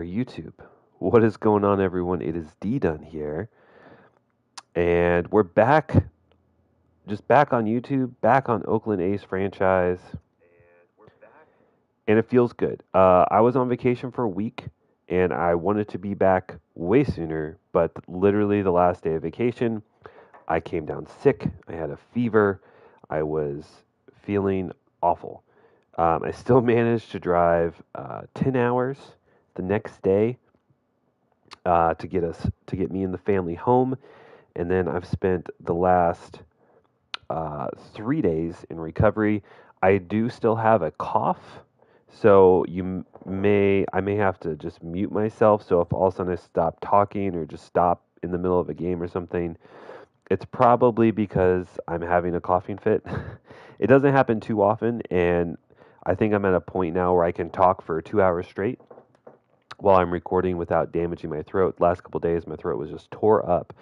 YouTube. What is going on, everyone? It is D Dun here, and we're back, just back on YouTube, back on Oakland A's franchise, and it feels good. I was on vacation for a week, and I wanted to be back way sooner, but literally the last day of vacation, I came down sick. I had a fever. I was feeling awful. I still managed to drive 10 hours the next day to get me and the family home, and then I've spent the last 3 days in recovery. I do still have a cough, so I may have to just mute myself. So if all of a sudden I stop talking or just stop in the middle of a game or something, it's probably because I'm having a coughing fit. It doesn't happen too often, and I think I'm at a point now where I can talk for 2 hours straight while I'm recording without damaging my throat. Last couple of days, my throat was just tore up,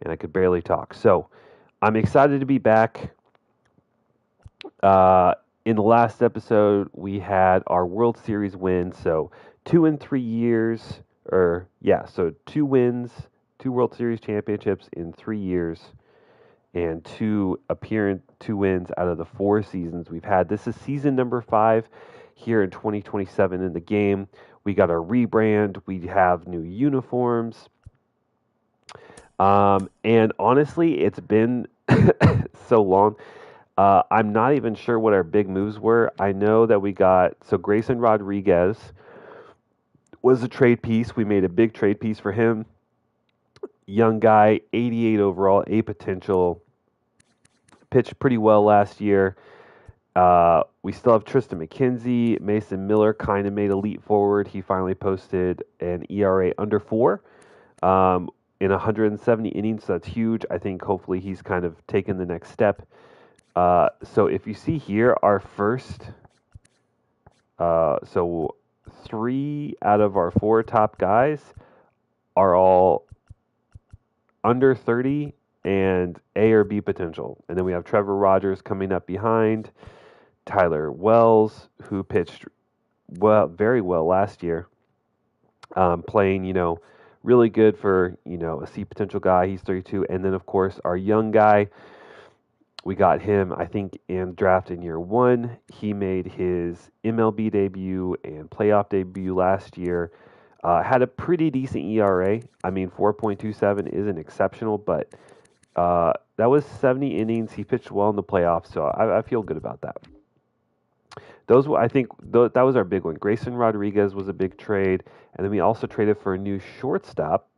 and I could barely talk. So I'm excited to be back. In the last episode, we had our World Series win. So 2 in 3 years, so 2 wins, 2 World Series championships in 3 years, and two wins out of the 4 seasons we've had. This is season number 5 here in 2027 in the game. We got a rebrand. We have new uniforms. And honestly, it's been so long. I'm not even sure what our big moves were. I know that Grayson Rodriguez was a trade piece. We made a big trade piece for him. Young guy, 88 overall, A potential. Pitched pretty well last year. We still have Tristan McKenzie. Mason Miller kind of made a leap forward. He finally posted an ERA under 4 in 170 innings. So that's huge. I think hopefully he's kind of taken the next step. So if you see here, our first, so 3 out of our 4 top guys are all under 30 and A or B potential. And then we have Trevor Rogers coming up behind, Tyler Wells, who pitched very well last year, playing, really good for, a C potential guy. He's 32. And then, of course, our young guy, we got him, I think, in draft in year 1. He made his MLB debut and playoff debut last year. Had a pretty decent ERA. I mean, 4.27 isn't exceptional, but that was 70 innings. He pitched well in the playoffs, so I feel good about that. That was our big one. Grayson Rodriguez was a big trade, and then we also traded for a new shortstop,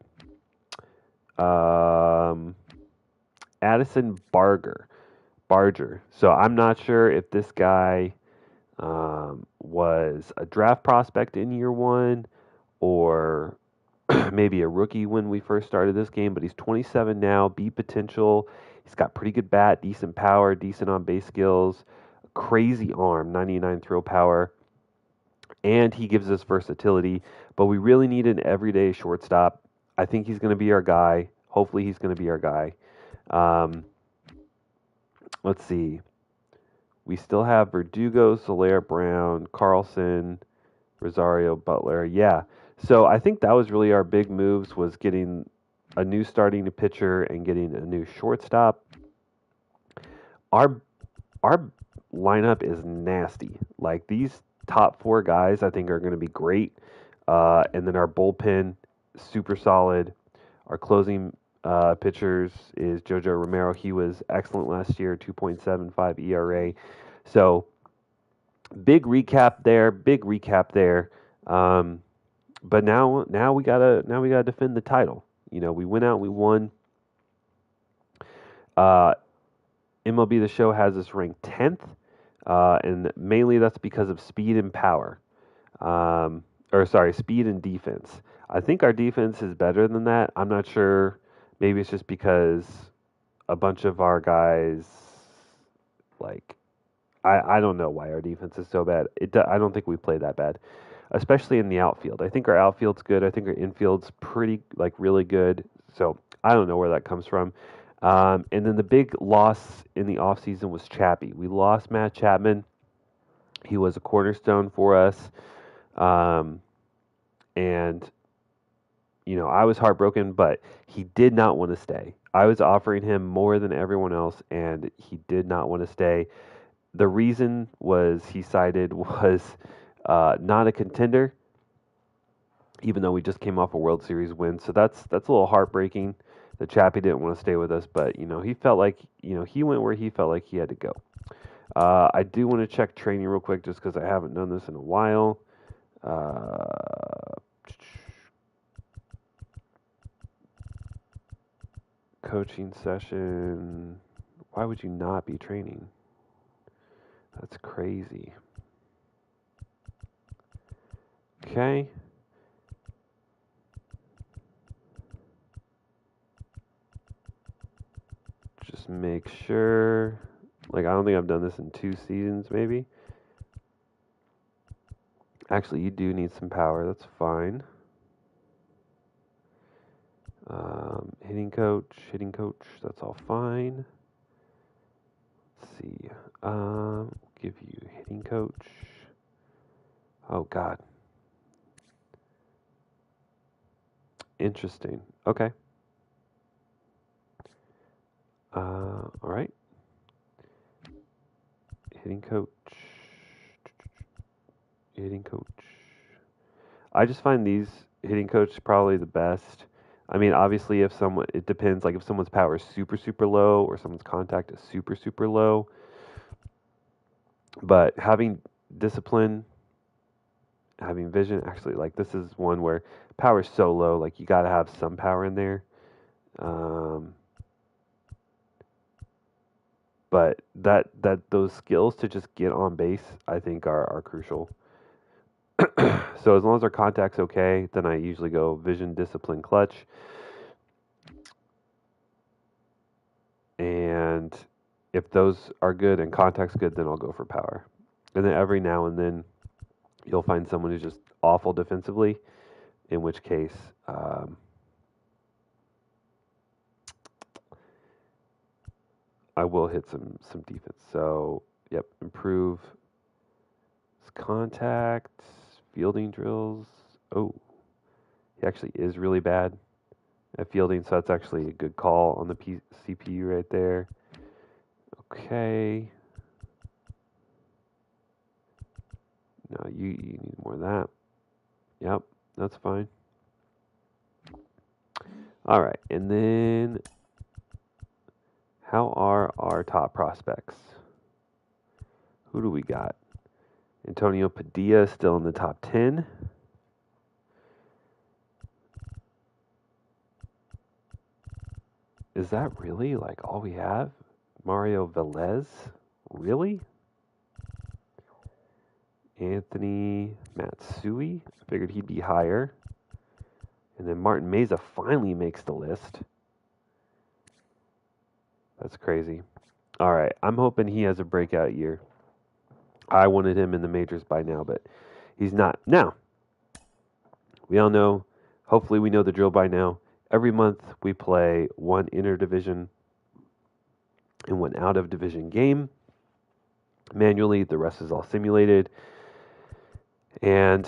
Addison Barger. So I'm not sure if this guy was a draft prospect in year 1 or maybe a rookie when we first started this game, but he's 27 now, B potential. He's got pretty good bat, decent power, decent on base skills, crazy arm, 99 throw power, and he gives us versatility. But we really need an everyday shortstop. I think he's going to be our guy. Hopefully, he's going to be our guy. Let's see. We still have Verdugo, Soler, Brown, Carlson, Rosario, Butler. Yeah. So I think that was really our big moves, was getting a new starting pitcher and getting a new shortstop. Our lineup is nasty. Like, these top 4 guys I think are going to be great. And then our bullpen, super solid. Our closing pitchers is Jojo Romero. He was excellent last year, 2.75 ERA. So big recap there. But now we gotta defend the title. We went out, we won. MLB The Show has us ranked 10th, and mainly that's because of speed and power. Speed and defense. I think our defense is better than that. I'm not sure. Maybe it's just because a bunch of our guys, like, I don't know why our defense is so bad. I don't think we play that bad, especially in the outfield. I think our outfield's good. I think our infield's really good. So I don't know where that comes from. And then the big loss in the offseason was Chappie. We lost Matt Chapman. He was a cornerstone for us. And, I was heartbroken, but he did not want to stay. I was offering him more than everyone else, and he did not want to stay. The reason was he cited was not a contender, even though we just came off a World Series win. So that's a little heartbreaking. The Chappie didn't want to stay with us, but he felt like he went where he felt like he had to go. I do want to check training real quick, just because I haven't done this in a while. Coaching session. Why would you not be training? That's crazy. Okay. Just make sure. Like, I don't think I've done this in 2 seasons, maybe. Actually, you do need some power. That's fine. Hitting coach. That's all fine. Let's see. Give you hitting coach. Oh, God. Interesting. Okay. All right. Hitting coach. I just find these hitting coach probably the best. I mean, obviously, it depends. Like, if someone's power is super, super low, or someone's contact is super, super low. But having discipline, having vision, actually, like, this is one where power is so low, like, you got to have some power in there. But those skills to just get on base, I think, are crucial. So as long as our contact's okay, then I usually go vision, discipline, clutch. And if those are good and contact's good, then I'll go for power. And then every now and then you'll find someone who's just awful defensively, in which case I will hit some defense. So, yep, improve contacts, fielding drills. Oh, he actually is really bad at fielding, so that's actually a good call on the CPU right there. Okay. No, you need more of that. Yep, that's fine. All right, and then how are our top prospects? Who do we got? Antonio Padilla still in the top 10. Is that really like all we have? Mario Velez? Really? Anthony Matsui? I figured he'd be higher. And then Martin Meza finally makes the list. That's crazy. All right, I'm hoping he has a breakout year. I wanted him in the majors by now, but he's not. Now, we all know, hopefully we know the drill by now. Every month we play one interdivision and one out of division game. Manually, the rest is all simulated. And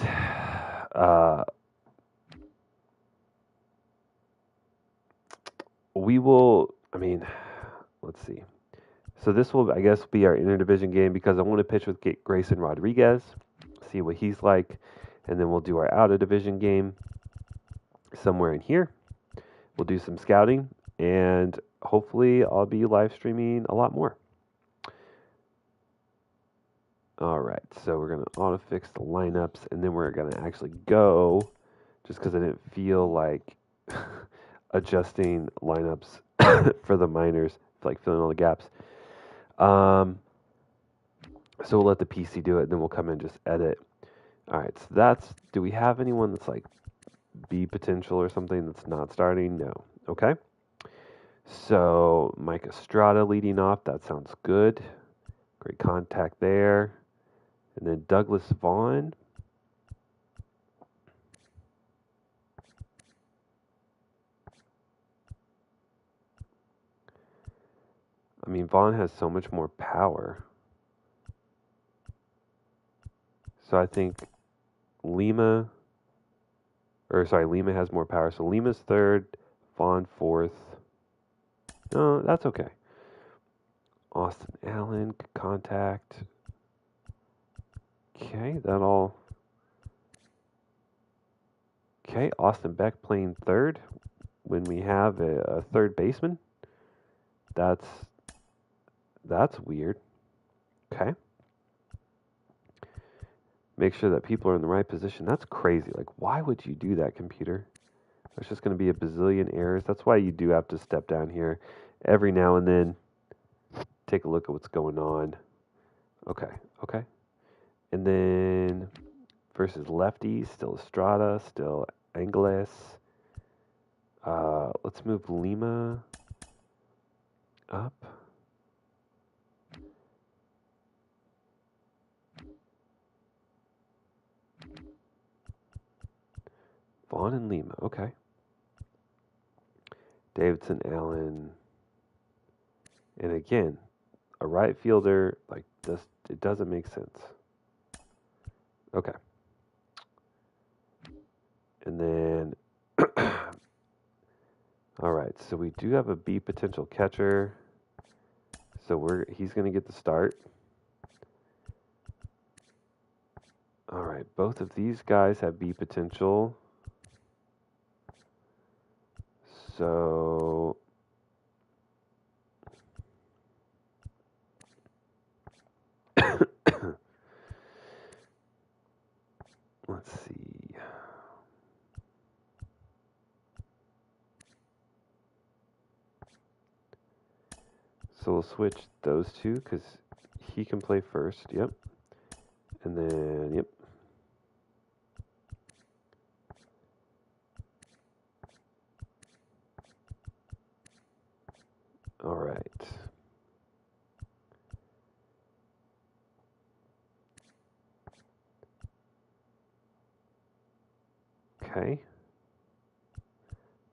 we will, let's see. So this will, I guess, be our interdivision game because I want to pitch with Grayson Rodriguez, see what he's like, and then we'll do our out of division game somewhere in here. We'll do some scouting, and hopefully I'll be live streaming a lot more. All right, so we're going to auto fix the lineups, and then we're going to actually go, just because I didn't feel like adjusting lineups for the minors, like filling all the gaps. So we'll let the PC do it, and then we'll come in and just edit. All right, so do we have anyone that's like B potential or something that's not starting? No. Okay. So Mike Estrada leading off. That sounds good. Great contact there. And then Douglas Vaughn. Vaughn has so much more power. So I think Lima Or, sorry, Lima has more power. So Lima's third, Vaughn fourth. No, that's okay. Austin Allen, contact. Okay, that all. Okay, Austin Beck playing third when we have a third baseman. That's weird. Okay. Make sure that people are in the right position. That's crazy. Like, why would you do that, computer? There's just going to be a bazillion errors. That's why you do have to step down here every now and then. Take a look at what's going on. Okay. And then versus lefties, still Estrada, still Angeles. Let's move Lima up. Vaughn and Lima, okay. Davidson, Allen. And again, a right fielder like this, it doesn't make sense. Okay. And then, all right, so we do have a B potential catcher. So he's going to get the start. All right, both of these guys have B potential. So let's see. So we'll switch those two because he can play first. Yep. And then, yep. All right. Okay.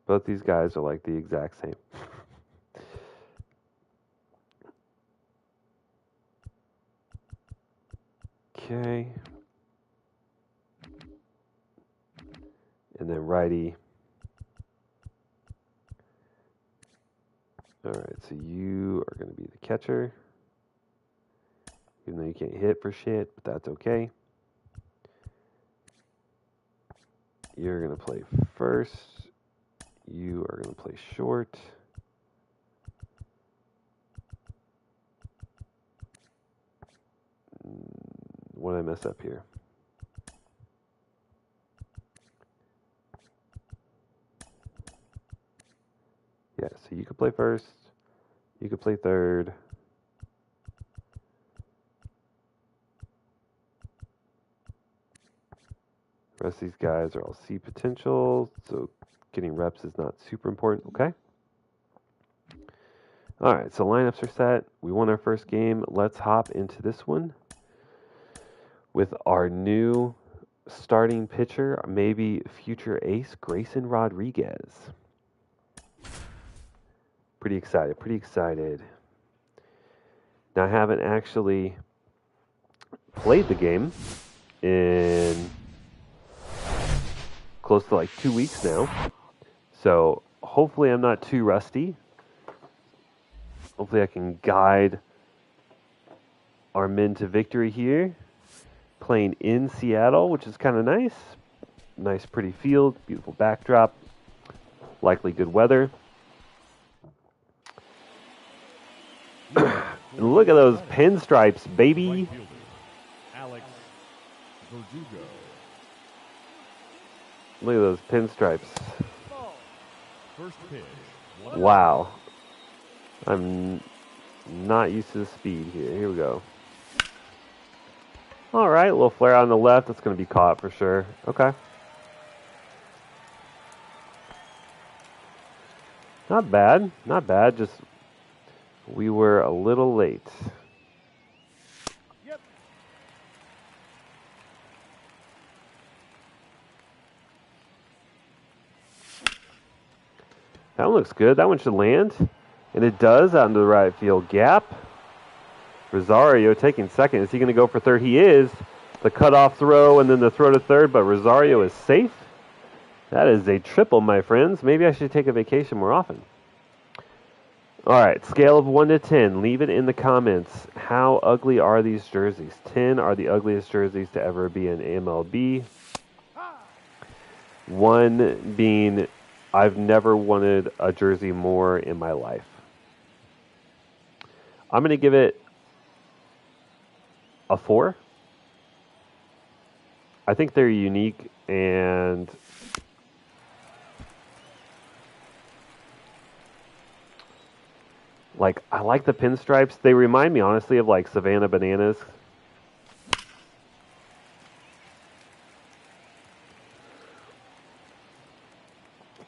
Both these guys are like the exact same. Okay. And then righty. All right, so you are going to be the catcher. Even though you can't hit for shit, but that's okay. You're going to play first. You are going to play short. What did I mess up here? Yeah, so you could play first. You could play third. The rest of these guys are all C potential, so getting reps is not super important, okay? All right, so lineups are set. We won our first game. Let's hop into this one with our new starting pitcher, maybe future ace, Grayson Rodriguez. Pretty excited. Now, I haven't actually played the game in close to like 2 weeks now. So hopefully I'm not too rusty. Hopefully I can guide our men to victory here. Playing in Seattle, which is kind of nice. Nice, pretty field, beautiful backdrop. Likely good weather. And look at those pinstripes, baby. Look at those pinstripes. Wow. I'm not used to the speed here. Here we go. All right, a little flare on the left. That's going to be caught for sure. Okay. Not bad. Just we were a little late. Yep. That one looks good. That one should land. And it does out into the right field gap. Rosario taking second. Is he going to go for third? He is. The cutoff throw and then the throw to third, but Rosario is safe. That is a triple, my friends. Maybe I should take a vacation more often. All right, scale of 1 to 10. Leave it in the comments. How ugly are these jerseys? 10 are the ugliest jerseys to ever be in MLB. 1 being, I've never wanted a jersey more in my life. I'm going to give it a 4. I think they're unique and like I like the pinstripes. They remind me honestly of like Savannah Bananas.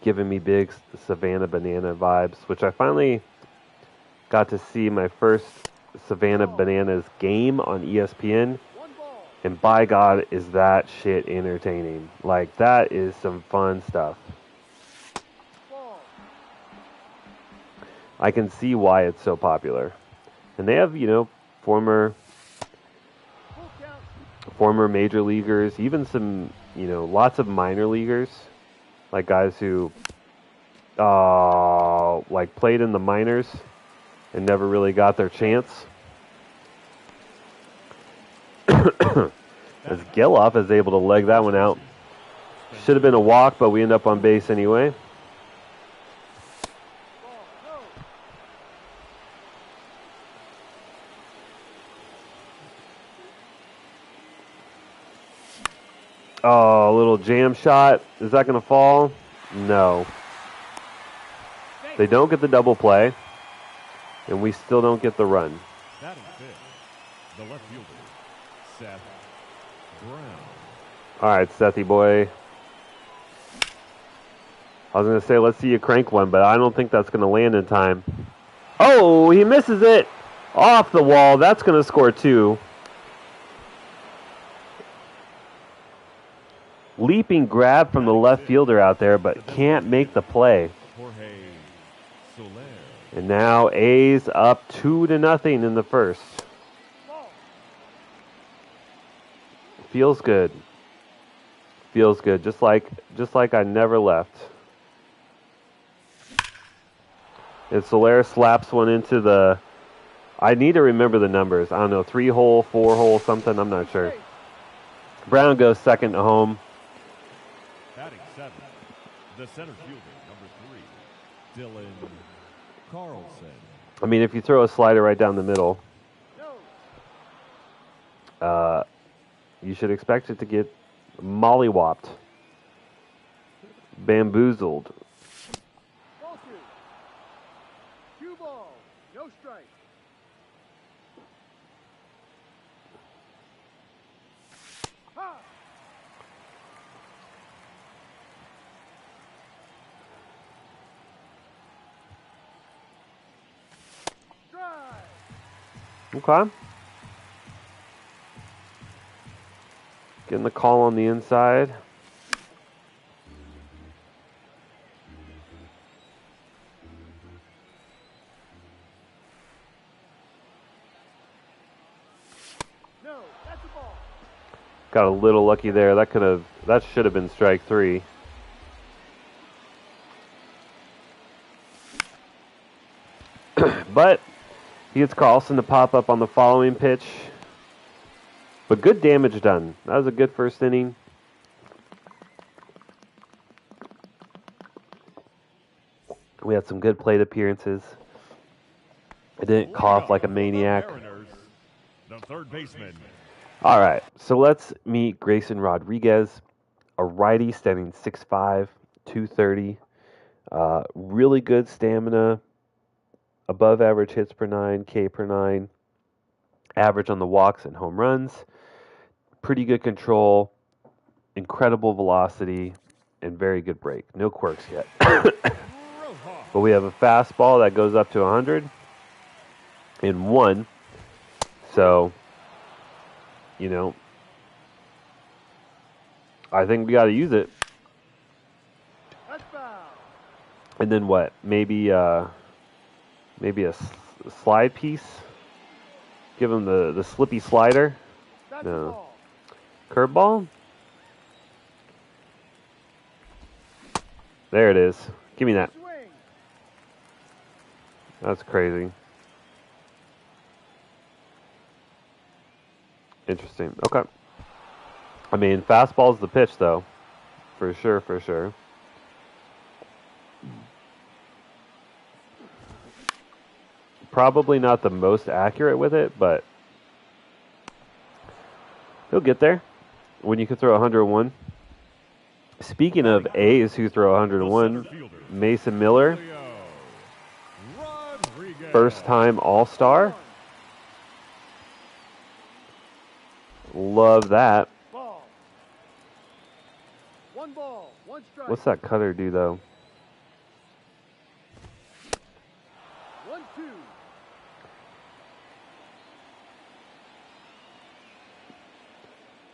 Giving me big Savannah Banana vibes, which I finally got to see my first Savannah Bananas game on ESPN. And by God, is that shit entertaining. Like, that is some fun stuff. I can see why it's so popular. And they have, you know, former major leaguers, even some, you know, lots of minor leaguers. Like guys who, like, played in the minors and never really got their chance. As Geloff is able to leg that one out. Should have been a walk, but we end up on base anyway. Oh, a little jam shot. Is that going to fall? No. They don't get the double play, and we still don't get the run. That is it. The left fielder, Seth Brown. All right, Sethy boy. I was going to say, let's see you crank one, but I don't think that's going to land in time. Oh, he misses it. Off the wall. That's going to score 2. Leaping grab from the left fielder out there, but can't make the play. And now A's up 2-0 in the first. Feels good. Feels good. Just like I never left. And Soler slaps one into the. I need to remember the numbers. I don't know, 3-hole, 4-hole, something. I'm not sure. Brown goes second to home. Batting 7, the center fielder, number 3, Dylan Carlson. I mean, if you throw a slider right down the middle, you should expect it to get mollywopped, bamboozled. Ball 2. 2 balls, no strike. Ha! Okay. Getting the call on the inside. No, that's a ball. Got a little lucky there. That should have been strike 3. But he gets Carlson to pop up on the following pitch. But good damage done. That was a good first inning. We had some good plate appearances. I didn't cough like a maniac. The third baseman. All right, so let's meet Grayson Rodriguez, a righty standing 6'5", 230. Really good stamina. Above average hits per 9, K per 9. Average on the walks and home runs. Pretty good control. Incredible velocity. And very good break. No quirks yet. But we have a fastball that goes up to 100 in 1. So, you know, I think we got to use it. And then what? Maybe a slide piece. Give him the slippy slider. No. Curveball? There it is. Give me that. Swing. That's crazy. Interesting. Okay. I mean, fastball's the pitch, though. For sure, for sure. Probably not the most accurate with it, but he'll get there when you can throw 101. Speaking of A's who throw 101, Mason Miller, first-time All-Star. Love that. Ball. 1 ball, 1 strike. What's that cutter do, though? 1-2.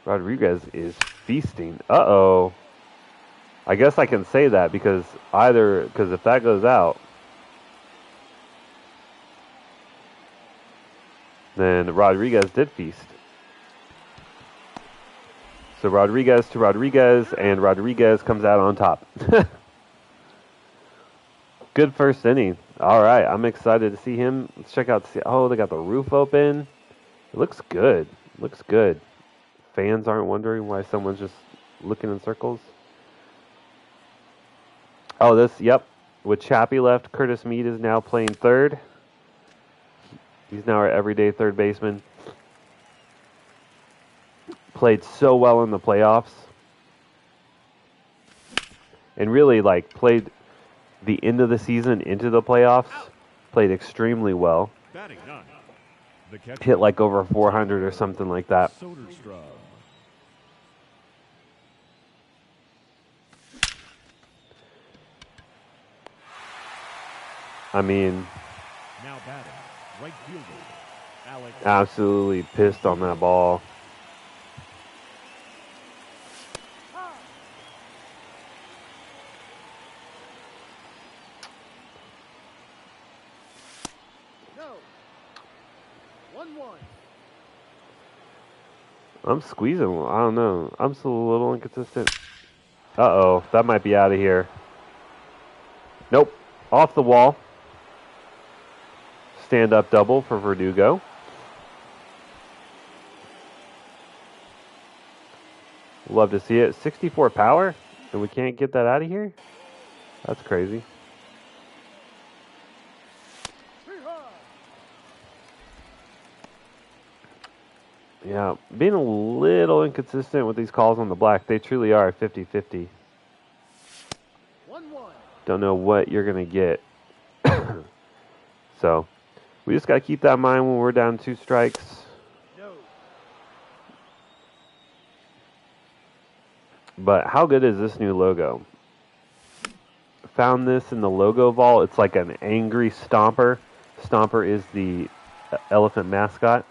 Rodriguez is feasting. Uh-oh. I guess I can say that because if that goes out, then Rodriguez did feast. So Rodriguez to Rodriguez, and Rodriguez comes out on top. Good first inning. All right, I'm excited to see him. Let's check out. Oh, they got the roof open. It looks good. Looks good. Fans aren't wondering why someone's just looking in circles. Oh, yep. With Chappie left, Curtis Mead is now playing third. He's now our everyday third baseman. Played so well in the playoffs. And really, played the end of the season into the playoffs. Played extremely well. Hit over 400 or something like that. I mean, now batting, right fielder, Alex. Absolutely pissed on that ball. No. 1-1. I'm squeezing. I don't know. I'm still a little inconsistent. Uh-oh. That might be out of here. Nope. Off the wall. Stand-up double for Verdugo. Love to see it. 64 power, and we can't get that out of here? That's crazy. Yeah, being a little inconsistent with these calls on the black. They truly are 50-50. 1-1. Don't know what you're going to get. So, we just got to keep that in mind when we're down 2 strikes. No. But how good is this new logo? Found this in the logo vault. It's like an angry Stomper. Stomper is the elephant mascot.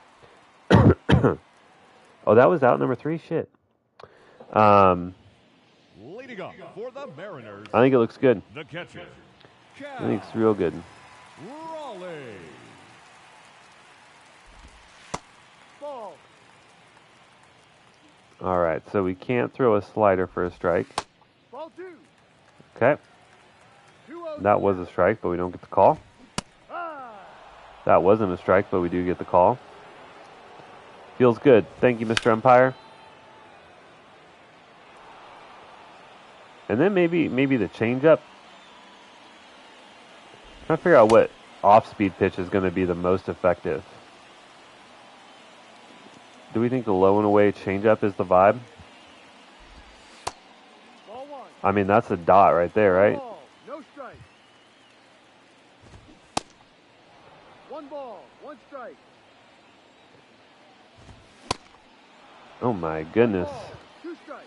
Oh, that was out number 3? Shit. Leading up for the Mariners. I think it looks good. The catcher. I think it's real good. Raleigh. Ball. All right, so we can't throw a slider for a strike. Ball 2. Okay. 2-0. That was a strike, but we don't get the call. That wasn't a strike, but we do get the call. Feels good. Thank you, Mr. Umpire. And then maybe the changeup. Trying to figure out what off-speed pitch is going to be the most effective. Do we think the low and away changeup is the vibe? Ball 1. I mean, that's a dot right there, right? Ball. No strike. 1 ball, 1 strike. Oh my goodness. Ball. 2 strikes.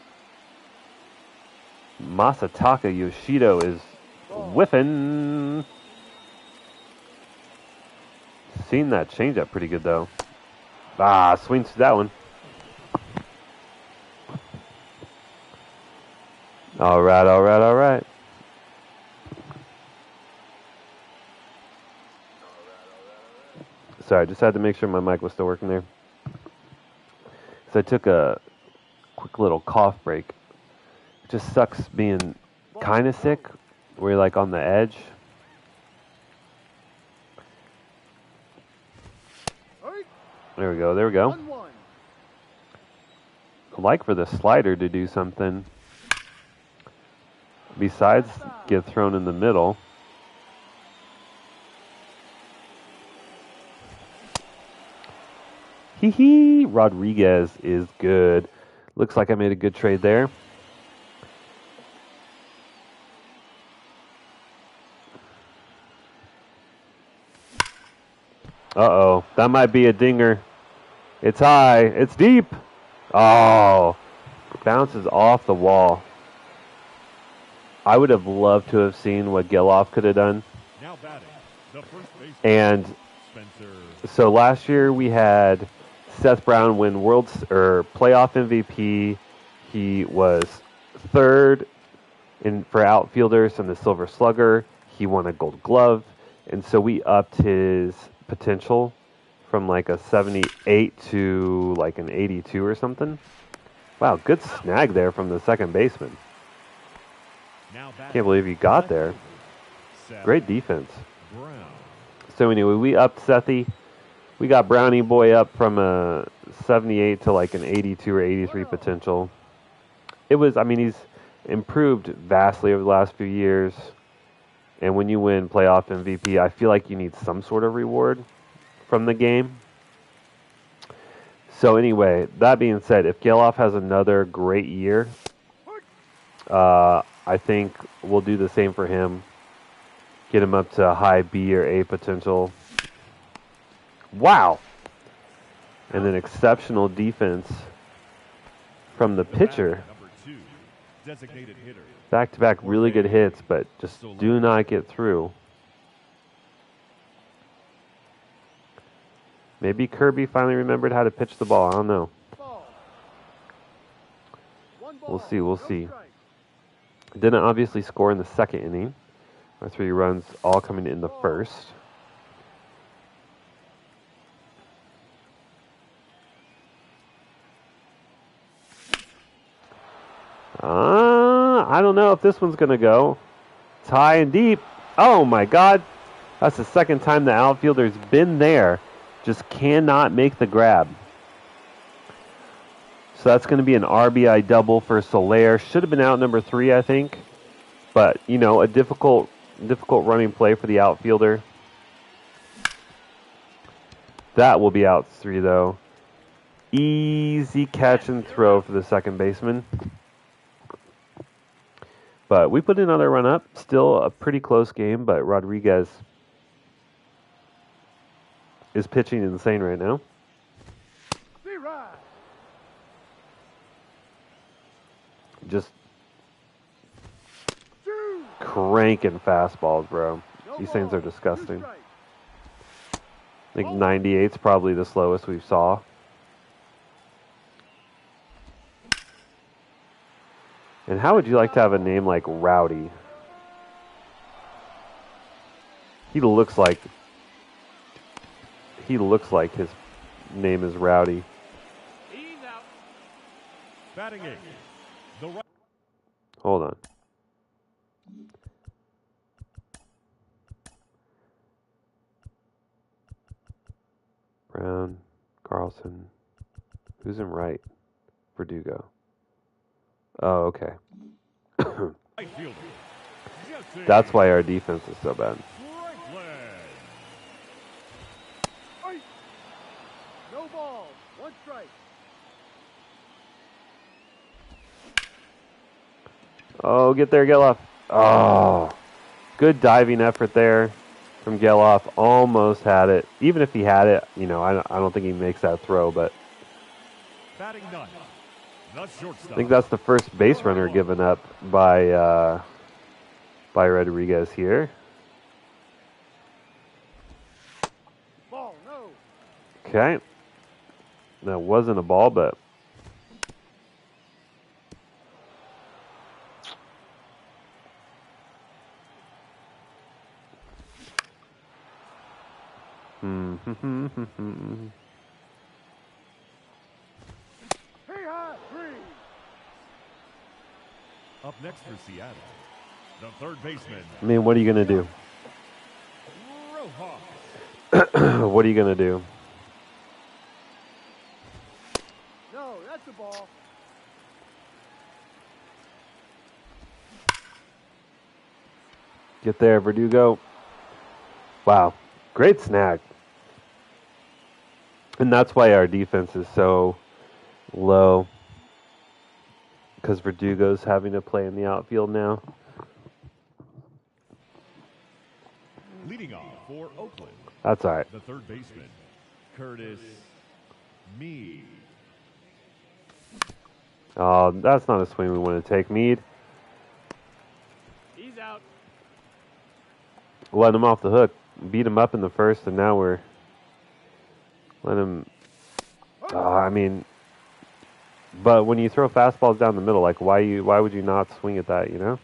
Masataka Yoshido is whiffing. Seen that changeup pretty good though. Ah, swings to that one. All right, all right, all right. Sorry, I just had to make sure my mic was still working there. So I took a quick little cough break. It just sucks being kind of sick We're like on the edge. Hurry. There we go. There we go. 1-1. I'd like for the slider to do something besides get thrown in the middle. Hee hee. Rodriguez is good. Looks like I made a good trade there. Uh-oh. That might be a dinger. It's high. It's deep. Oh. Bounces off the wall. I would have loved to have seen what Geloff could have done. Now batting, the first baseman, And Spencer. so last year we had Seth Brown win playoff MVP. He was third for outfielders in the Silver Slugger. He won a Gold Glove, and so we upped his potential from like a 78 to like an 82 or something. Wow, good snag there from the second baseman. Now batting, Can't believe he got there. Seth Great defense. Brown. So anyway, we upped Sethy. We got Brownie Boy up from a 78 to like an 82 or 83 potential. He's improved vastly over the last few years. And when you win playoff MVP, I feel like you need some sort of reward from the game. So anyway, that being said, if Geloff has another great year, I think we'll do the same for him. Get him up to high B or A potential. Wow! And then exceptional defense from the pitcher. Number 2, designated hitter. Back-to-back really good hits, but just do not get through. Maybe Kirby finally remembered how to pitch the ball. I don't know. Ball. 1 ball. We'll see. We'll No see. strike. Didn't obviously score in the second inning. Our 3 runs all coming in the first. I don't know if this one's going to go. It's high and deep. Oh, my God. That's the second time the outfielder's been there. Just cannot make the grab. So that's going to be an RBI double for Soler. Should have been out number 3, I think. But, a difficult running play for the outfielder. That will be out 3, though. Easy catch and throw for the second baseman. But we put another run up. Still a pretty close game, but Rodriguez is pitching insane right now. B-Ride. Just 2. cranking fastballs, bro. No These things ball. are disgusting. 2 strikes. I think 98's probably the slowest we saw. And how would you like to have a name like Rowdy? He looks like his name is Rowdy. He's out. Batting 8, the right. Hold on. Brown, Carlson. Who's in right? Verdugo. Oh, okay. Right fielder, Jesse That's why our defense is so bad. Franklin. Ice. No ball. 1 strike. Oh, get there, Geloff. Oh, good diving effort there from Geloff. Almost had it. Even if he had it, I don't think he makes that throw, but Batting 9, the shortstop. I think that's the first base runner given up by Rodriguez here. Ball. No. Okay. That wasn't a ball, but Hey, high. 3. Up next for Seattle, The third baseman, I mean, what are you going to do? Rojas. What are you going to do? No, that's a ball. Get there, Verdugo. Wow. Great snag. And that's why our defense is so low. Because Verdugo's having to play in the outfield now. Leading off for Oakland, That's all right. the third baseman, Curtis Mead. Oh, that's not a swing we want to take, Mead. He's out. Let him off the hook. Beat him up in the first, and now we're... Let him... I mean... But when you throw fastballs down the middle, like, why would you not swing at that, you know?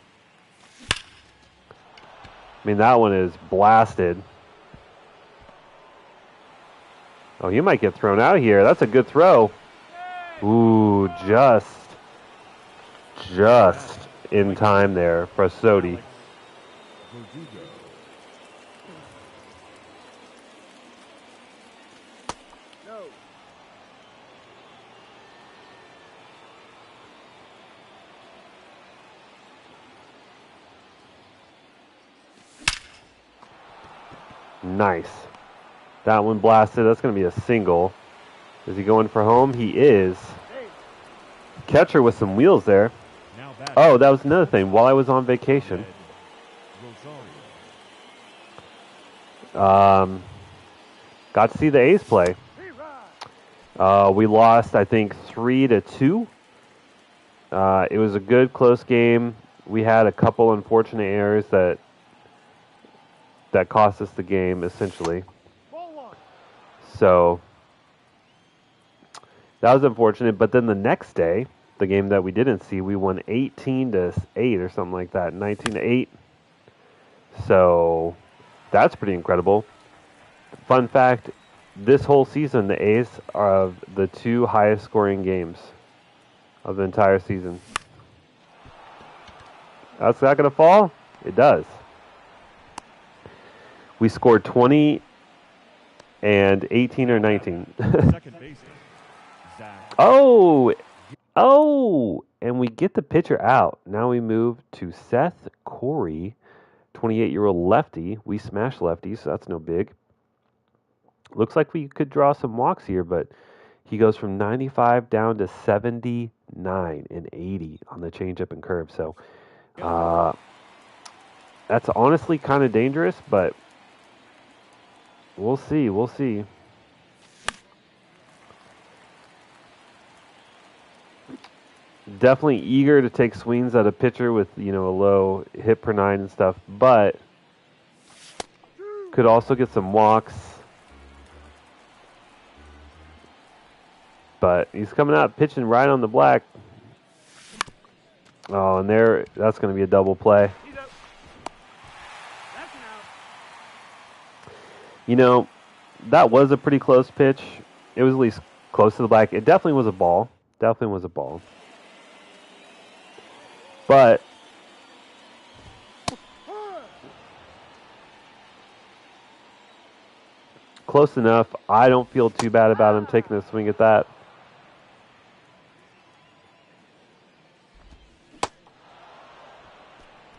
I mean, that one is blasted. Oh, you might get thrown out here. That's a good throw. Ooh, just in time there for Sodi. Verdugo. No. Nice. That one blasted. That's going to be a single. Is he going for home? He is. Hey. Catcher with some wheels there. Now batting, Oh, that was another thing. While I was on vacation, Rosario. got to see the A's play. He rides. We lost, I think, 3-2. It was a good, close game. We had a couple unfortunate errors that cost us the game, essentially. Ball one. So that was unfortunate. But then the next day, the game that we didn't see, we won 18-8 or something like that, 19-8. So that's pretty incredible. Fun fact: this whole season, the A's are the two highest scoring games of the entire season. That's not going to fall? It does. We scored 20 and 18 or 19. Second baseman, Zach. Oh, and we get the pitcher out. Now we move to Seth Corey, 28-year-old lefty. We smash lefties, so that's no big. Looks like we could draw some walks here, but he goes from 95 down to 79 and 80 on the changeup and curve. So that's honestly kind of dangerous, but we'll see. We'll see. Definitely eager to take swings at a pitcher with, a low hit per nine and stuff, but could also get some walks. But he's coming out pitching right on the black. Oh, and that's going to be a double play. He's out. That's an out. That was a pretty close pitch. It was at least close to the black. It definitely was a ball. But close enough. I don't feel too bad about him taking a swing at that.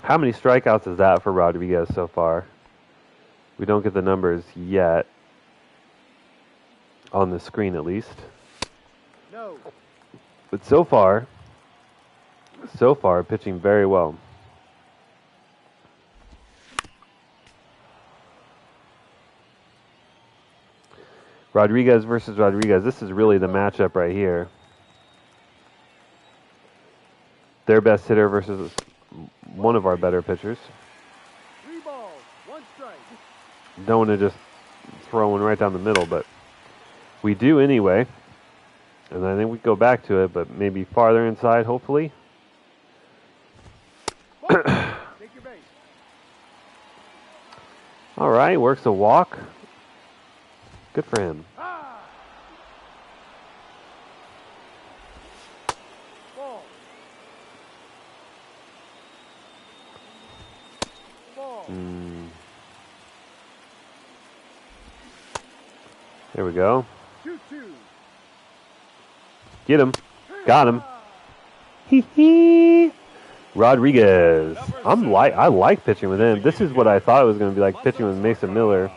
How many strikeouts is that for Rodriguez so far? We don't get the numbers yet. On the screen, at least. No. But so far, pitching very well. Rodriguez versus Rodriguez. This is really the matchup right here. Their best hitter versus one of our better pitchers. 3 balls, 1 strike. Don't want to just throw one right down the middle, but we do anyway. And I think we go back to it, but maybe farther inside, hopefully. Ball. Take your base. All right, works a walk. Good for him. Ah. Ball. There we go. 2-2. Get him. Got him. Hee hee. Rodriguez. I like pitching with him. This is what I thought it was going to be like pitching with Mason Miller.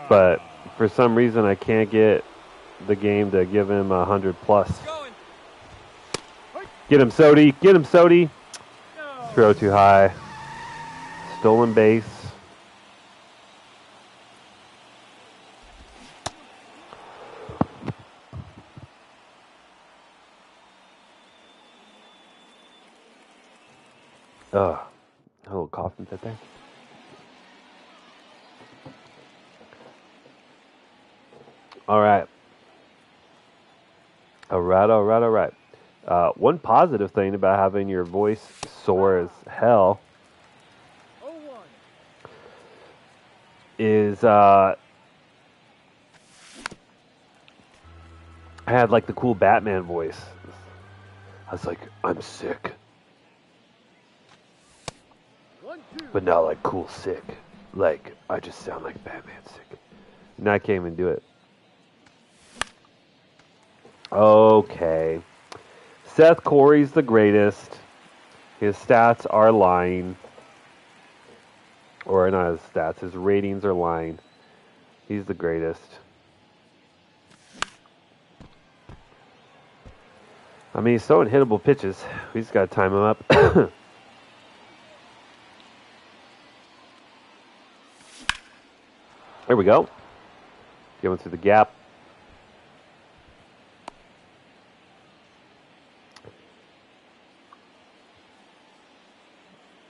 But for some reason I can't get the game to give him 100 plus. Get him, Sodi. Get him, Sodi. Throw too high. Stolen base. A little coffin fit there. All right. One positive thing about having your voice sore as hell 0-1. is I had like the cool Batman voice. I was like, I'm sick. 1-2. But not like cool sick. Like, I just sound like Batman sick. And I can't even do it. Okay. Seth Corey's the greatest. His stats are lying. Or not his stats, his ratings are lying. He's the greatest. I mean, he's so unhittable pitches. We just got to time him up. There we go. Going through the gap.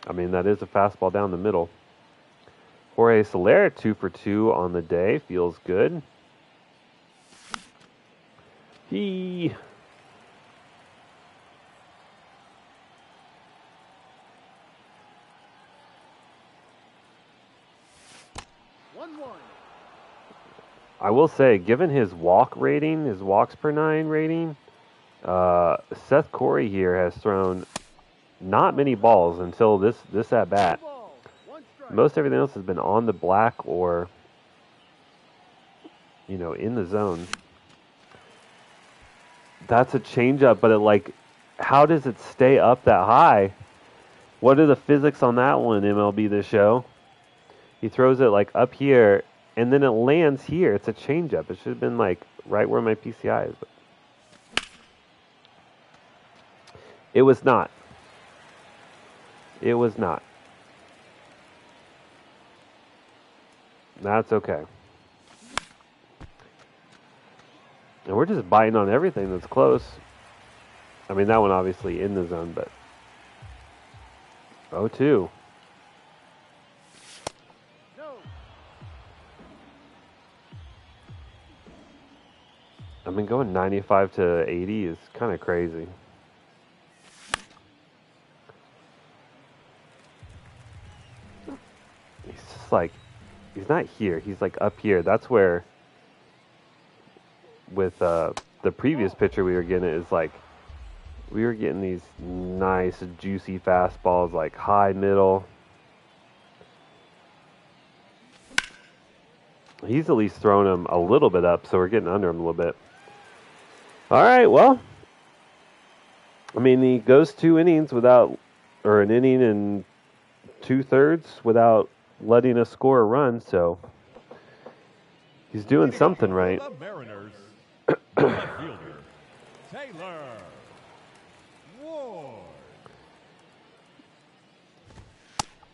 I mean, that is a fastball down the middle. Jorge Soler, 2 for 2 on the day. Feels good. He... 1-1. I will say, given his walk rating, his walks per 9 rating, Seth Corey here has thrown not many balls until this at bat. 2 balls, 1 strike. Most everything else has been on the black or, you know, in the zone. That's a changeup, but it like, how does it stay up that high? What are the physics on that one, MLB The Show? He throws it like up here, and then it lands here. It's a changeup. It should have been like right where my PCI is. But it was not. It was not. That's okay. And we're just biting on everything that's close. I mean, that one obviously in the zone, but 0-2. No. I mean, going 95 to 80 is kind of crazy. He's just like, he's not here. He's like up here. That's where, with the previous pitcher we were getting, it is like, we were getting these nice, juicy fastballs, like high, middle. He's at least thrown them a little bit up, so we're getting under him a little bit. All right, well, I mean, he goes 2 innings without, or an inning and 2/3 without letting us score a run, so he's doing something right. The Mariners, left fielder, Taylor Ward.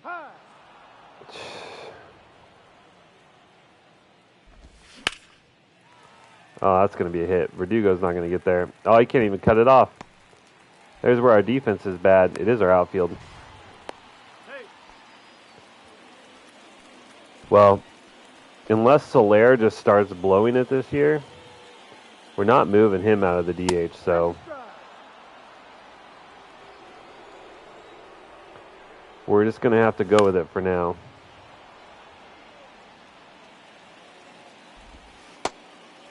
High. Oh, that's going to be a hit. Verdugo's not going to get there. Oh, he can't even cut it off. There's where our defense is bad. It is our outfield. Hey. Well, unless Soler just starts blowing it this year, we're not moving him out of the DH, so Strike. we're just going to have to go with it for now.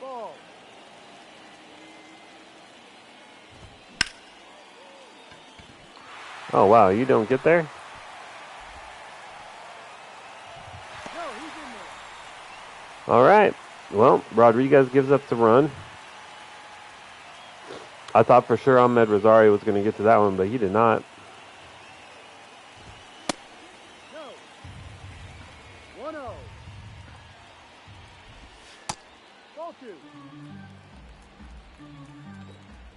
Ball. Oh, wow, you don't get there? All right. Well, Rodriguez gives up the run. I thought for sure Ahmed Rosario was going to get to that one, but he did not. No. 1-0. Ball 2.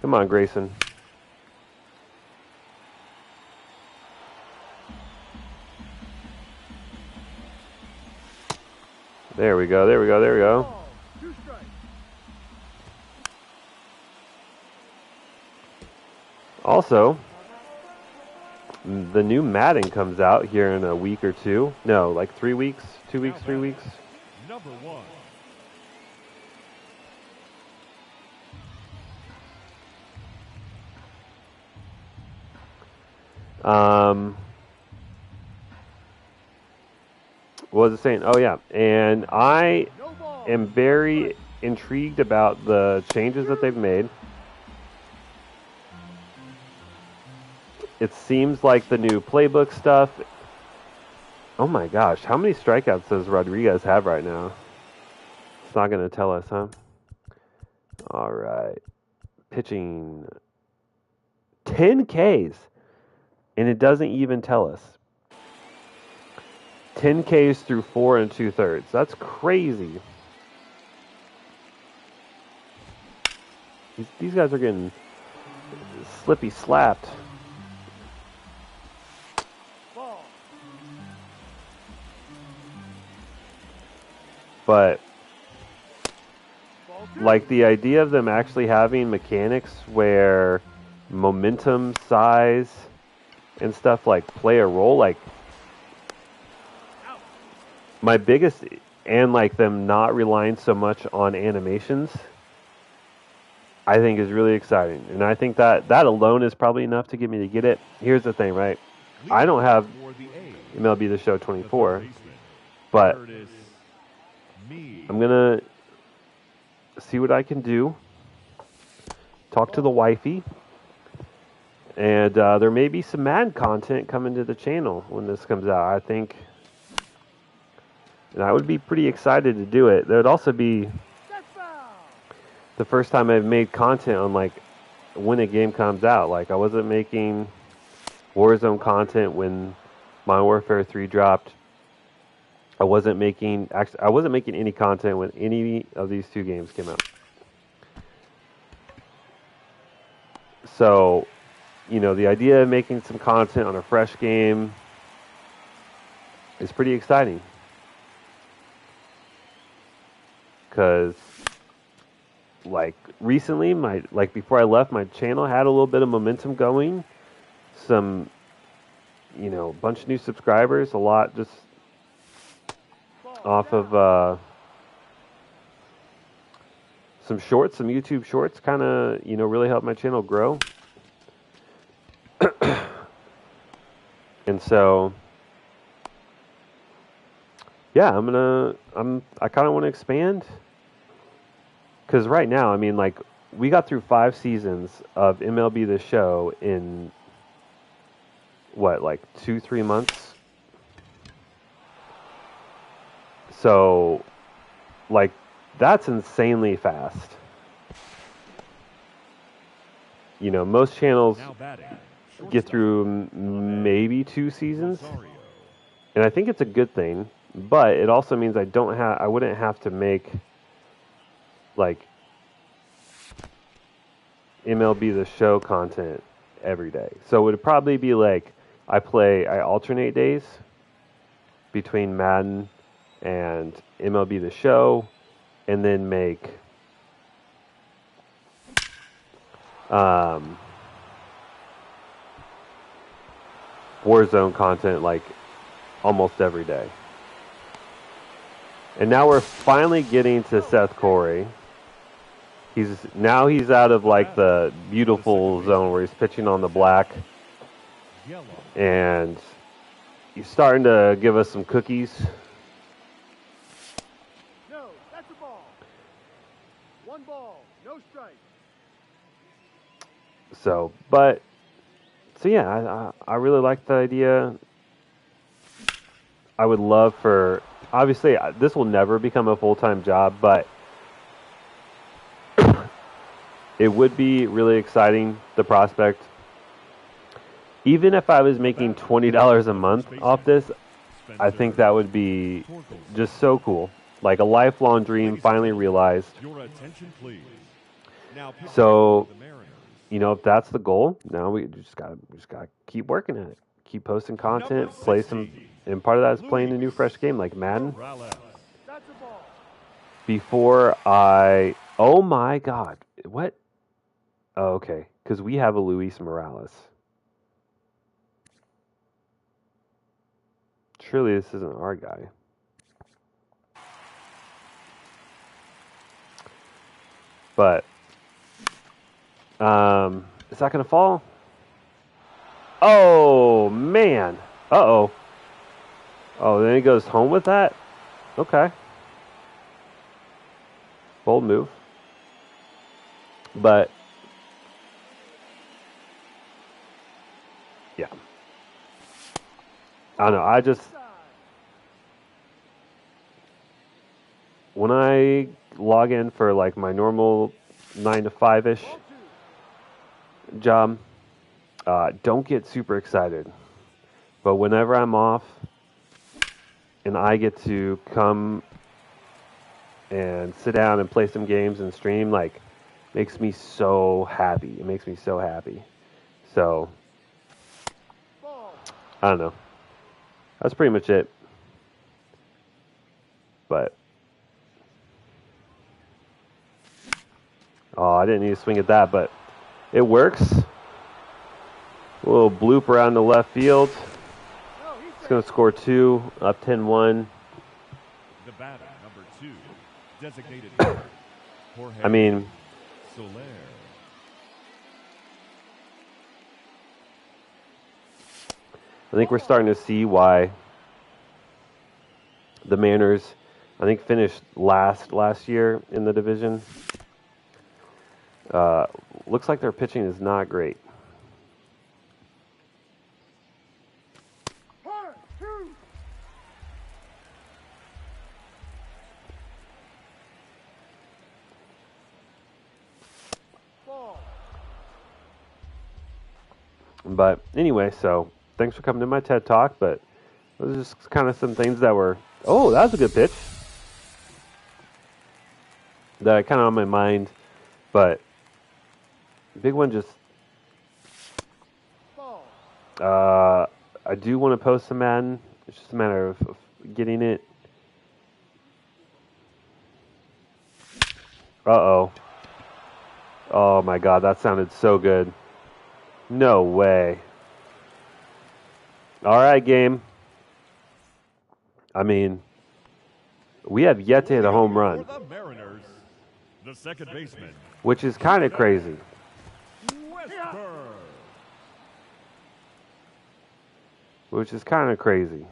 Come on, Grayson. There we go. There we go. There we go. Ball. 2 strikes. Also, the new Madden comes out here in a week or two. No, like 3 weeks, 2 weeks, 3 weeks. Number 1. What was it saying? Oh yeah, and I No ball. am very intrigued about the changes that they've made. It seems like the new playbook stuff. Oh my gosh, how many strikeouts does Rodriguez have right now? It's not going to tell us, huh? All right. Pitching 10 Ks, and it doesn't even tell us. 10 Ks through 4 2/3. That's crazy. These guys are getting slippy slapped. Ball. But Ball 2. like the idea of them actually having mechanics where momentum, size, and stuff like play a role, like Out. my biggest, and like them not relying so much on animations, I think is really exciting. And I think that alone is probably enough to get me to get it. Here's the thing, right? I don't have For the A's, MLB The Show the 24, third baseman, but Curtis Mead. I'm going to see what I can do. Talk to the wifey. And there may be some Madden content coming to the channel when this comes out, I think. And I would be pretty excited to do it. There would also be That's foul. the first time I've made content on like when a game comes out. Like I wasn't making Warzone content when Modern Warfare 3 dropped. I wasn't making any content when any of these 2 games came out. So, you know, the idea of making some content on a fresh game is pretty exciting. Because like recently, before I left, my channel had a little bit of momentum going. Some, you know, a bunch of new subscribers, a lot just Ball off down. of some shorts, some YouTube shorts, kind of, you know, really helped my channel grow. And so, yeah, I kind of want to expand. Because right now, I mean, like, we got through 5 seasons of MLB The Show in, what, like 2-3 months? So, like, that's insanely fast. You know, most channels Now batting. get Shortstop, through maybe 2 seasons, Rosario. and I think it's a good thing. But it also means I wouldn't have to make like MLB The Show content every day. So it would probably be like I alternate days between Madden and MLB The Show, and then make Warzone content like almost every day. And now we're finally getting to Seth Corey. He's out of like the beautiful zone where he's pitching on the black, Yellow. and he's starting to give us some cookies. No, that's a ball. 1 ball. No strike. So yeah, I really like the idea. I would love for obviously, this will never become a full-time job, but it would be really exciting, the prospect. Even if I was making $20 a month off this, I think that would be just so cool. Like a lifelong dream finally realized. Your attention, please. Now, So, the Mariners. you know, if that's the goal, now we just gotta keep working at it. Keep posting content, Number play some, 60, and part of that is playing a new fresh game like Madden. Morales. That's a ball. Before I, oh my God, what? Oh, okay, because we have a Luis Morales. Surely this isn't our guy. But, is that gonna fall? Oh man. Uh-oh. Oh, then he goes home with that? Okay. Bold move. But, yeah. I don't know. I just, when I log in for like my normal 9 to 5-ish Ball two. job, don't get super excited. But whenever I'm off and I get to come and sit down and play some games and stream, like, makes me so happy. It makes me so happy. So, Ball. I don't know. That's pretty much it. But, oh, I didn't need to swing at that, but it works. A little bloop around the left field. No, he's It's going to score 2, up 10-1. The batter, number 2, designated hitter, Jorge I mean, Soler. I think we're starting to see why the Mariners, I think, finished last year in the division. Looks like their pitching is not great. hard. Two. Ball. But anyway, so thanks for coming to my TED Talk. But those are just kind of some things that were, oh, that was a good pitch. That are kind of on my mind. But big one just, Ball. I do want to post some Madden. It's just a matter of getting it. Uh-oh. Oh my God, that sounded so good. No way. All right, game. I mean, we have yet to hit a home run, For the Mariners, the second baseman, which is kind of crazy. Westburg. Which is kind of crazy.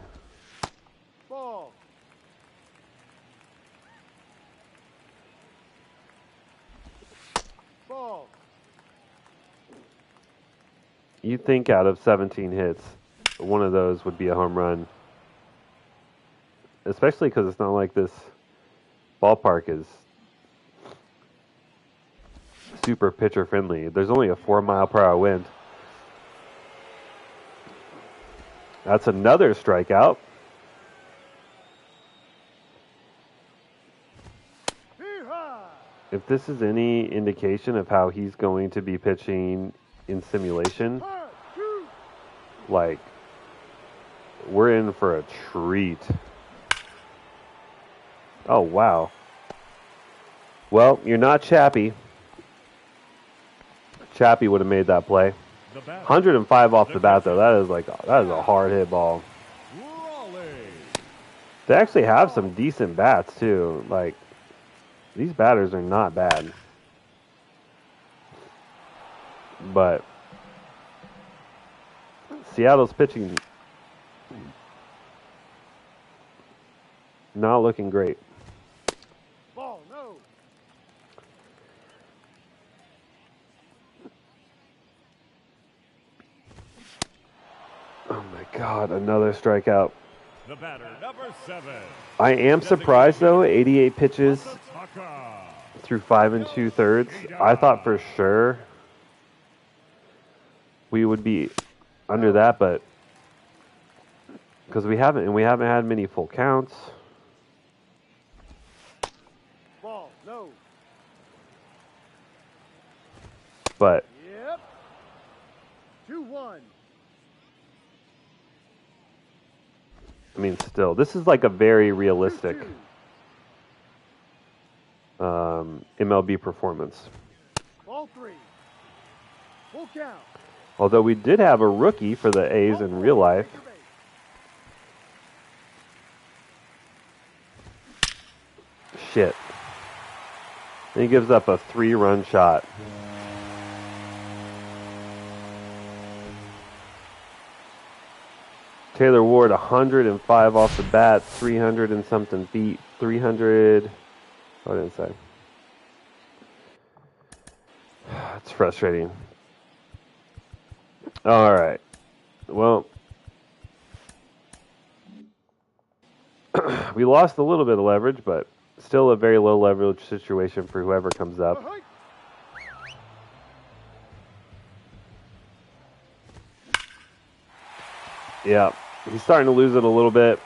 Ball. Ball. You'd think out of 17 hits, one of those would be a home run. Especially because it's not like this ballpark is super pitcher friendly. There's only a 4-mile-per-hour wind. That's another strikeout. Hee-haw. If this is any indication of how he's going to be pitching in simulation, Hard. Two. like, we're in for a treat. Oh, wow. Well, you're not Chappie. Chappie would have made that play. The batter, 105 off the bat, though. That is a hard hit ball. Raleigh. They actually have some decent bats, too. Like, these batters are not bad. But Seattle's pitching not looking great. Ball. No. Oh my God, another strikeout. The batter, number 7. I am surprised, though, 88 pitches Masataka. through 5 2/3. I thought for sure we would be under that, but because we haven't had many full counts. Ball, no. But Yep. 2-1. I mean, still, this is like a very realistic 2-2. MLB performance. Ball 3. Full count. Although we did have a rookie for the A's in real life. Take your base. Shit. And he gives up a 3-run shot. Taylor Ward, 105 off the bat, 300 and something feet, 300. What did it say? It's frustrating. All right. Well, we lost a little bit of leverage, but still a very low leverage situation for whoever comes up. Uh-huh. Yeah, he's starting to lose it a little bit.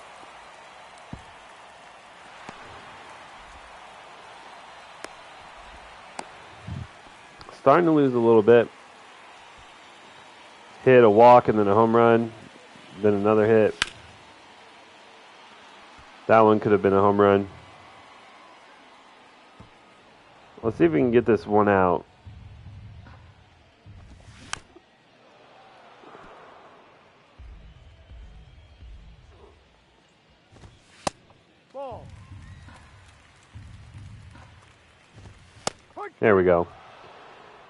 Starting to lose a little bit. Hit a walk and then a home run, then another hit. That one could have been a home run. Let's see if we can get this one out. Ball. There we go.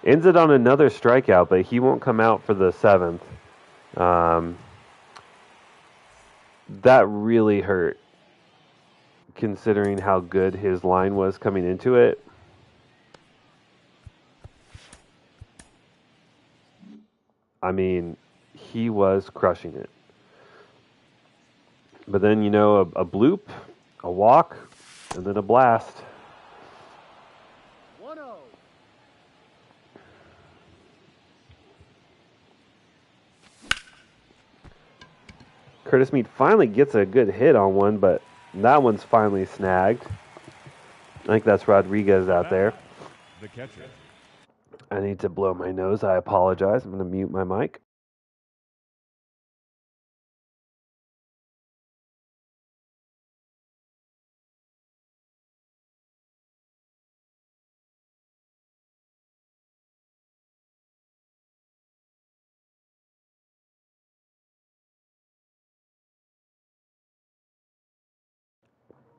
Ends it on another strikeout, but he won't come out for the 7th. That really hurt, considering how good his line was coming into it. I mean, he was crushing it. But then, you know, a bloop, a walk, and then a blast. 1-0. Curtis Mead finally gets a good hit on one, but that one's finally snagged. I think that's Rodriguez out there. The catcher. I need to blow my nose. I apologize. I'm going to mute my mic.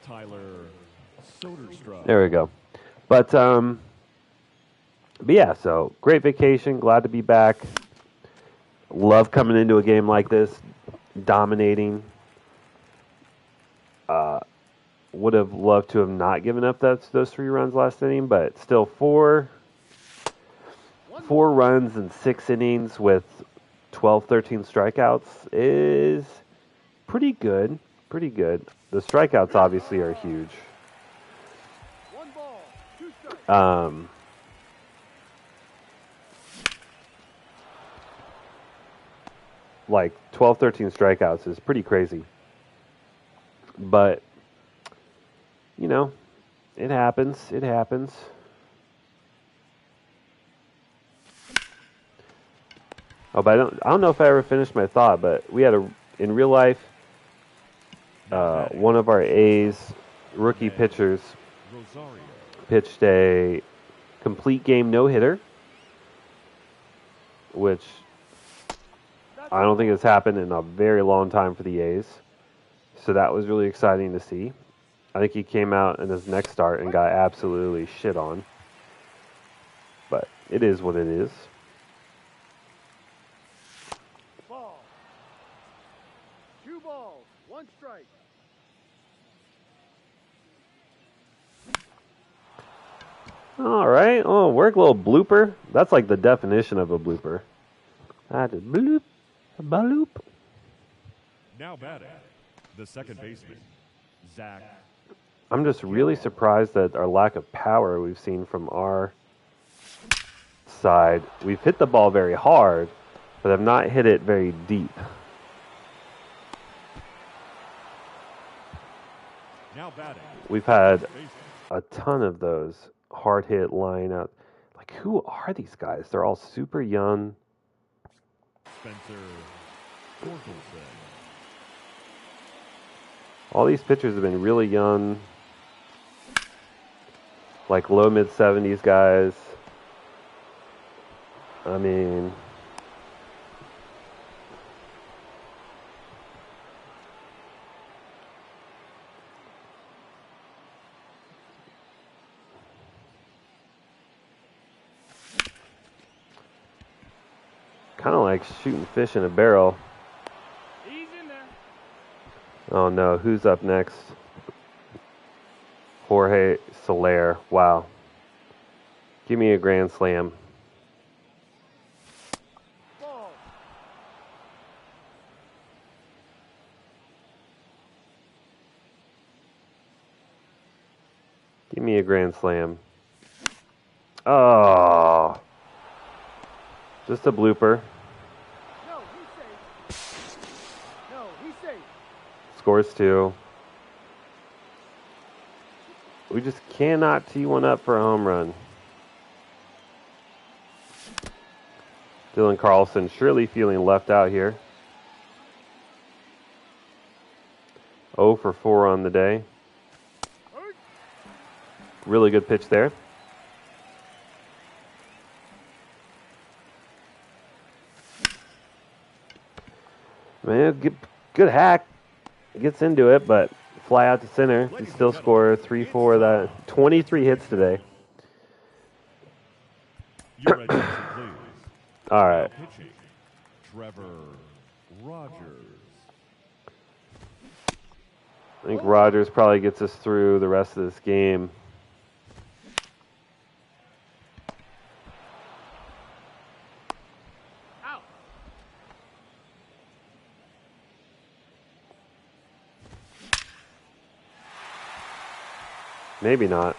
Tyler Soderstrom. There we go. But yeah, so great vacation. Glad to be back. Love coming into a game like this, dominating. Would have loved to have not given up those 3 runs last inning, but still 4 runs in 6 innings with 12, 13 strikeouts is pretty good. Pretty good. The strikeouts obviously are huge. 1 ball, 2 strikes. Like 12, 13 strikeouts is pretty crazy. But, you know, it happens. It happens. Oh, but I don't know if I ever finished my thought, but we had in real life, one of our A's rookie pitchers Rosario. pitched a complete game no-hitter, which I don't think has happened in a very long time for the A's. So that was really exciting to see. I think he came out in his next start and got absolutely shit on. But it is what it is. Ball. 2 balls, 1 strike. All right. Oh, work a little blooper. That's like the definition of a blooper. I just bloop, a bloop. Now batting. The second baseman, Zach. I'm just really surprised at our lack of power we've seen from our side. We've hit the ball very hard, but have not hit it very deep. Now batting. We've had First baseman, a ton of those hard hit line out. Like, who are these guys? They're all super young. Spencer Torkelson. All these pitchers have been really young, like low mid 70s guys. I mean, kind of like shooting fish in a barrel. He's in there. Oh no, who's up next? Jorge Soler. Wow. Give me a grand slam. Ball. Give me a grand slam. Oh. Just a blooper. No, he's safe. No, he's safe. Scores 2. We just cannot tee one up for a home run. Dylan Carlson surely feeling left out here. 0 for 4 on the day. Really good pitch there. Man, good hack. Gets into it, but fly out to center. He still score 3-4. That 23 hits today. Your attention, please. All right. Now pitching, Trevor Rogers. I think Rogers probably gets us through the rest of this game. Out. Maybe not.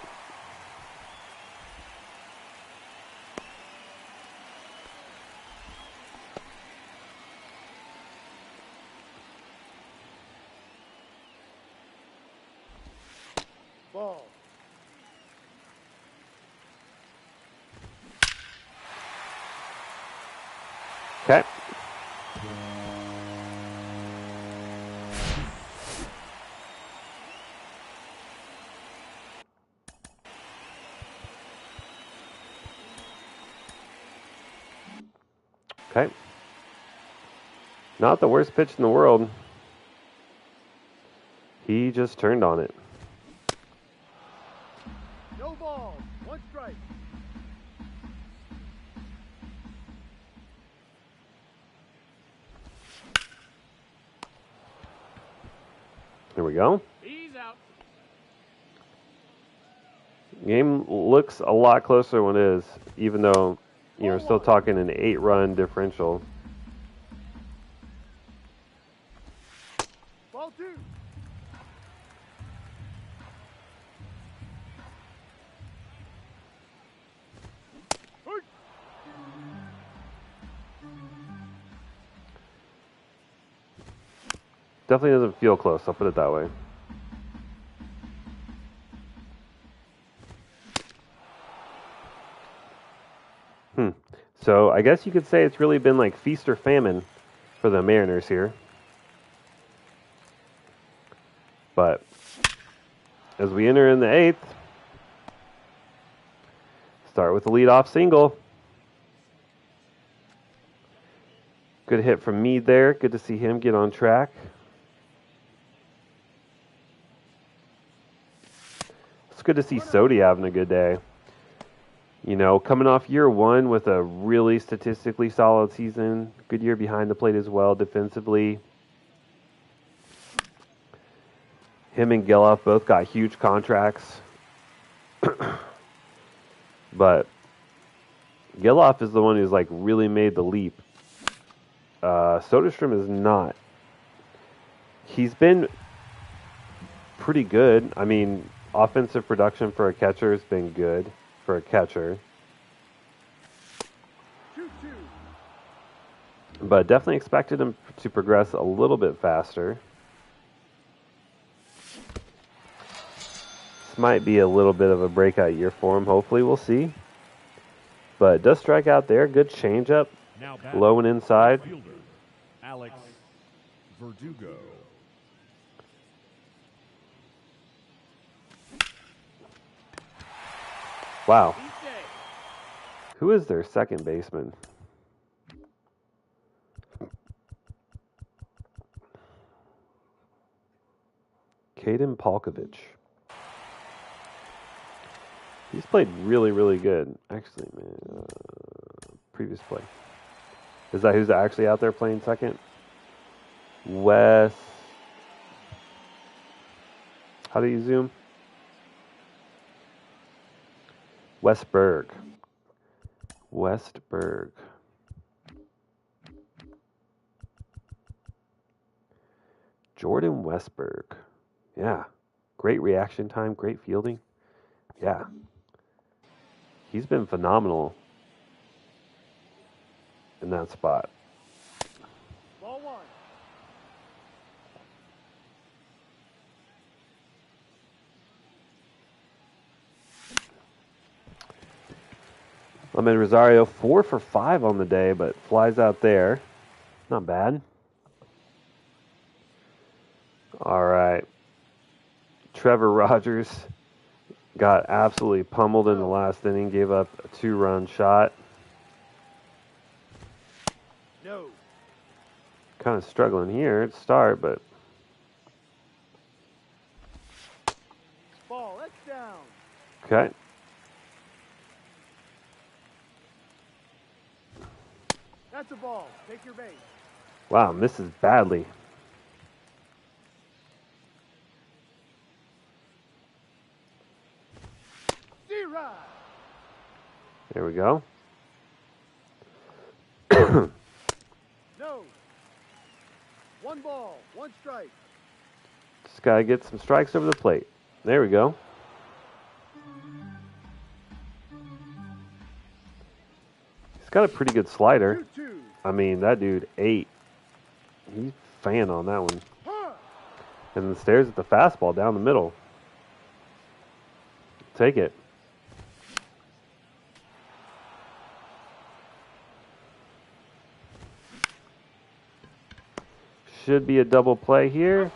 Ball. Okay. Okay. Not the worst pitch in the world. He just turned on it. No ball. One strike. There we go. He's out. Game looks a lot closer than it is, even though we're still talking an 8-run differential. Ball 2. Definitely doesn't feel close, I'll put it that way. So I guess you could say it's really been like feast or famine for the Mariners here. But as we enter in the 8th, start with the leadoff single. Good hit from Meade there. Good to see him get on track. It's good to see Sodi having a good day. You know, coming off year 1 with a really statistically solid season. Good year behind the plate as well, defensively. Him and Geloff both got huge contracts. But Geloff is the one who's like really made the leap. Soderstrom is not. He's been pretty good. I mean, offensive production for a catcher has been good for a catcher. 2-2. But definitely expected him to progress a little bit faster. This might be a little bit of a breakout year for him. Hopefully, we'll see. But does strike out there. Good changeup. Now Low and inside. fielder, Alex Verdugo. Wow. Each day. Who is their second baseman? Kaden Palkovich. He's played really, really good. Actually, man, previous play. Is that who's actually out there playing second? Wes. How do you zoom? Westberg. Westberg. Jordan Westberg. Yeah. Great reaction time, great fielding. Yeah. He's been phenomenal in that spot. Ball 1. Amed Rosario, 4 for 5 on the day, but flies out there. Not bad. All right. Trevor Rogers got absolutely pummeled in the last inning, gave up a 2-run shot. No. Kind of struggling here at start, but Ball. That's down. okay. That's a ball. Take your base. Wow, misses badly. D-Rod. There we go. No. 1 ball. 1 strike. Just got to get some strikes over the plate. There we go. He's got a pretty good slider. 2-2. I mean, that dude ate. He's fan on that one. Huh. And then stares at the fastball down the middle. Take it. Should be a double play here.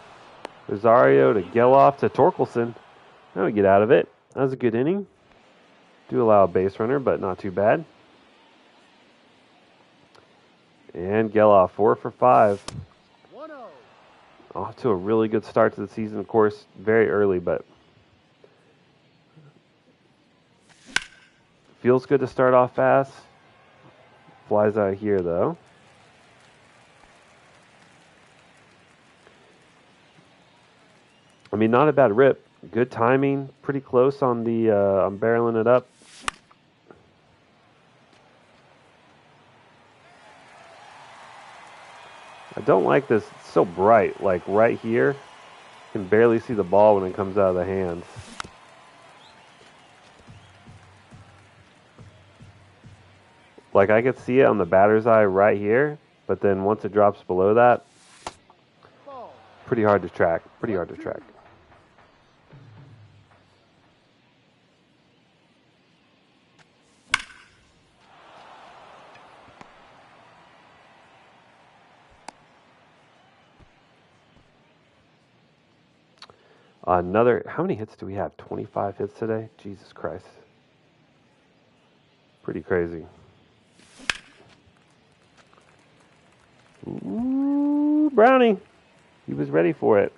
Rosario to Geloff to Torkelson. Now we get out of it. That was a good inning. Do allow a base runner, but not too bad. And Geloff, 4 for 5. 1-0. Off to a really good start to the season, of course, very early, but feels good to start off fast. Flies out here, though. I mean, not a bad rip. Good timing. Pretty close on the on barreling it up. I don't like this. It's so bright. Like right here, you can barely see the ball when it comes out of the hands. Like I could see it on the batter's eye right here, but then once it drops below that, Ball. pretty hard to track. Pretty hard to track. Another, how many hits do we have? 25 hits today? Jesus Christ. Pretty crazy. Ooh, Brownie. He was ready for it.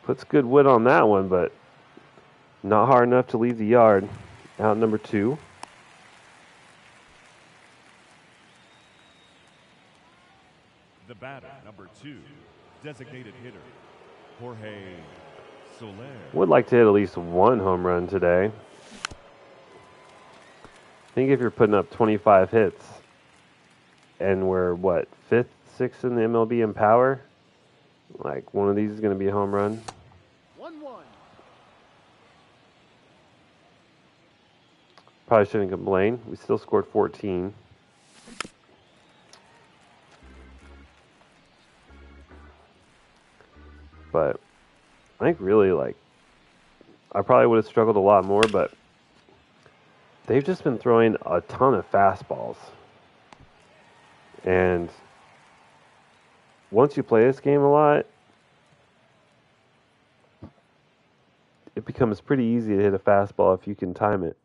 Puts good wood on that one, but not hard enough to leave the yard. Out number 2. The batter, number 2, designated hitter, Jorge Soler. Would like to hit at least 1 home run today. I think if you're putting up 25 hits, and we're what, 5th, 6th in the MLB in power. Like one of these is going to be a home run. 1-1. Probably shouldn't complain. We still scored 14. But I think really, like, I probably would have struggled a lot more, but they've just been throwing a ton of fastballs. And once you play this game a lot, it becomes pretty easy to hit a fastball if you can time it.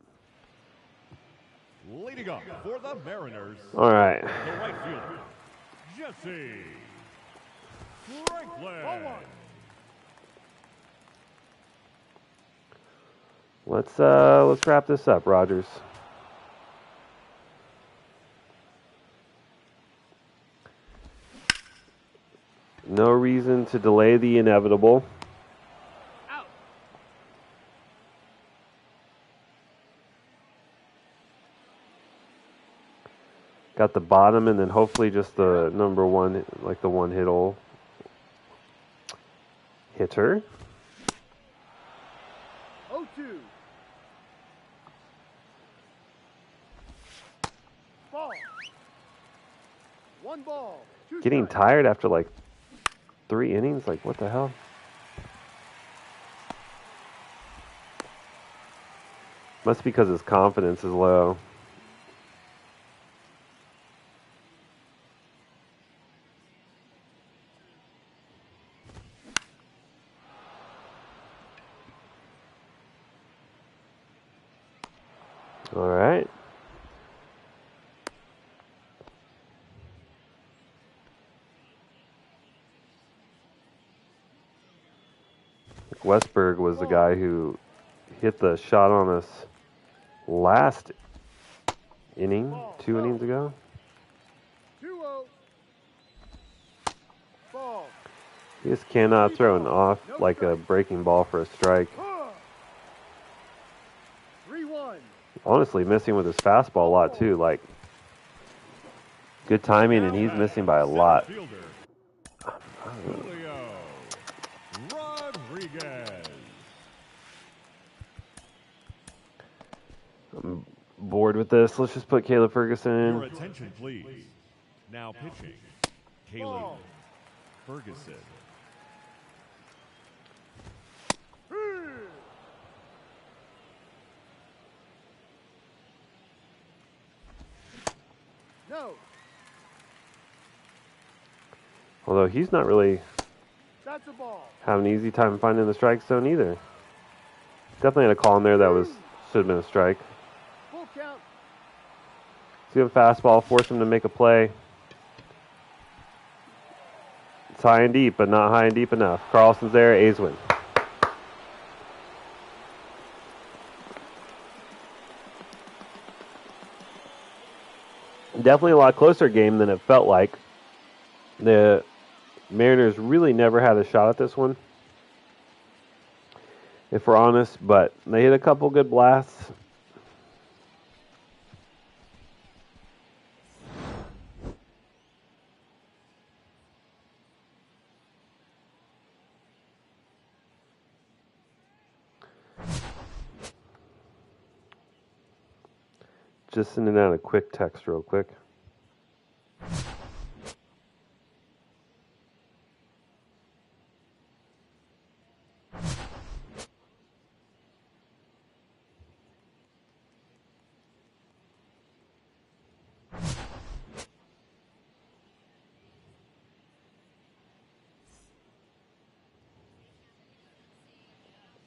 Leading up for the Mariners, All right. the right fielder, Jesse Franklin. Let's wrap this up, Rogers. No reason to delay the inevitable. Out. Got the bottom and then hopefully just the number one, like the one hit hole hitter. 0-2. Ball. 1 ball. 2 Getting strikes. tired after like 3 innings? Like, what the hell? Must be because his confidence is low. All right. Westberg was the guy who hit the shot on us last inning, 2 innings ago. 2-0. Ball. He just cannot throw an off like a breaking ball for a strike. 3-1. Honestly, missing with his fastball a lot too. Like, good timing, and he's missing by a lot. Center fielder, Julio Rodriguez. I'm bored with this. Let's just put Caleb Ferguson Your in. attention, please. Now pitching, Caleb Ball. Ferguson. No. Although he's not really That's a ball. having an easy time finding the strike zone either. Definitely had a call in there that should have been a strike. Full count. See him fastball, force him to make a play. It's high and deep, but not high and deep enough. Carlson's there, A's win. Definitely a lot closer game than it felt like. The Mariners really never had a shot at this one, if we're honest, but they hit a couple good blasts. Just sending out a quick text real quick.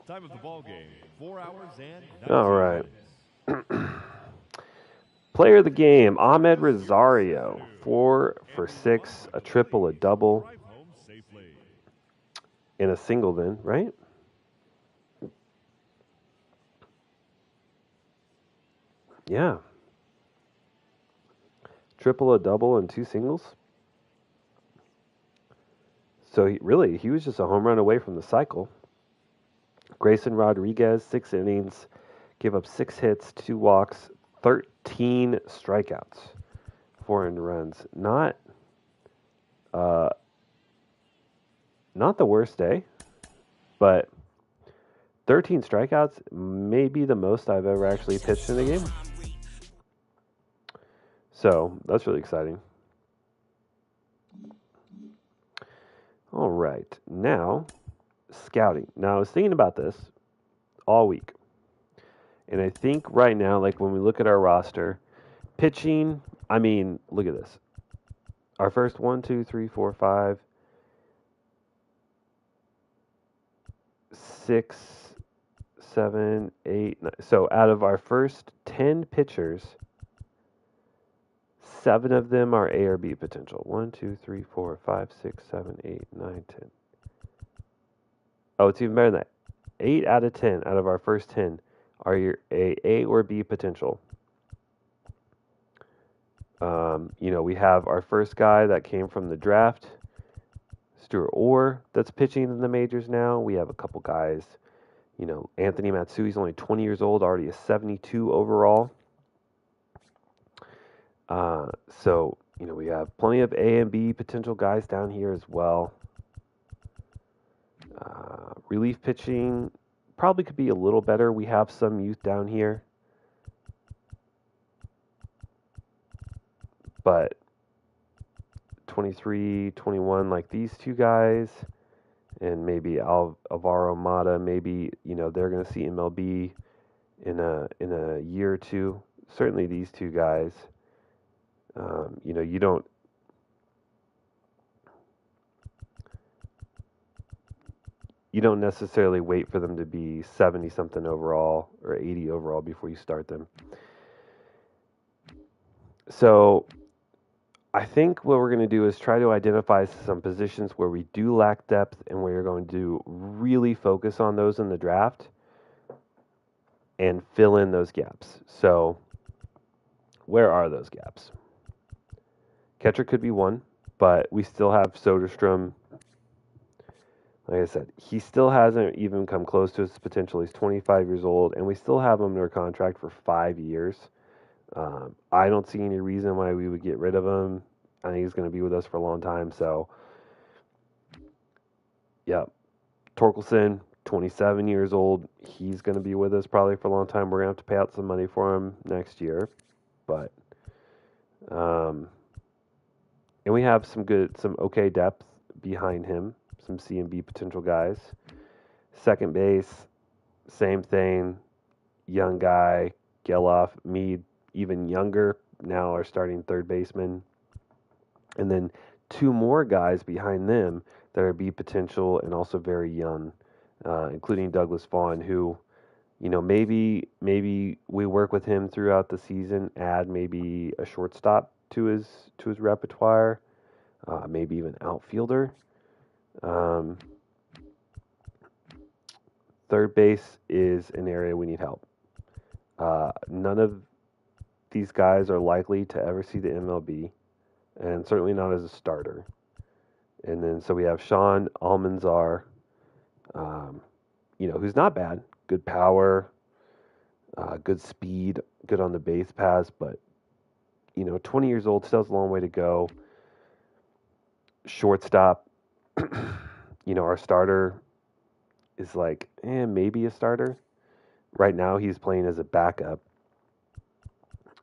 Time of the ball game, 4 hours and 19 All right. minutes. Player of the game, Ahmed Rosario. 4 for 6, a triple, a double, Drive home safely. and a single then, right? Yeah. Triple, a double, and 2 singles. So he was just a home run away from the cycle. Grayson Rodriguez, 6 innings, gave up 6 hits, 2 walks, 13 strikeouts. 4 earned runs. Uh, not the worst day, but 13 strikeouts may be the most I've ever actually pitched in a game. So that's really exciting. All right, now scouting. Now I was thinking about this all week, and I think right now, like when we look at our roster, pitching. I mean, look at this. Our first 1, 2, 3, 4, 5, 6, 7, 8, 9. So out of our first 10 pitchers, 7 of them are A or B potential. 1, 2, 3, 4, 5, 6, 7, 8, 9, 10. Oh, it's even better than that. 8 out of 10 out of our first 10 are your A or B potential. We have our first guy that came from the draft, Stuart Orr, that's pitching in the majors now. We have a couple guys. Anthony Matsui's only 20 years old, already a 72 overall. So we have plenty of A and B potential guys down here as well. Relief pitching probably could be a little better. We have some youth down here. But 23, 21, like these two guys, and maybe Alvaro Mata, maybe, they're going to see MLB in a year or two. Certainly these two guys. You don't necessarily wait for them to be 70 something overall or 80 overall before you start them. So I think what we're going to do is try to identify some positions where we do lack depth, and we're going to really focus on those in the draft and fill in those gaps. So where are those gaps? Catcher could be one, but we still have Soderstrom. Like I said, he still hasn't even come close to his potential. He's 25 years old, and we still have him under contract for 5 years. I don't see any reason why we would get rid of him. I think he's going to be with us for a long time. So, yeah. Torkelson, 27 years old. He's going to be with us probably for a long time. We're going to have to pay out some money for him next year. But, and we have some okay depth behind him. Some C and B potential guys. Second base, same thing. Young guy, Geloff, Mead, even younger, now are starting third baseman. And then 2 more guys behind them that are B potential and also very young, including Douglas Vaughn, who, maybe we work with him throughout the season, add maybe a shortstop to his repertoire, maybe even outfielder. Third base is an area we need help. None of these guys are likely to ever see the MLB, and certainly not as a starter. And then so we have Sean Almanzar, who's not bad. Good power, good speed, good on the base paths, but 20 years old, still has a long way to go. Shortstop, our starter is like, maybe a starter. Right now he's playing as a backup.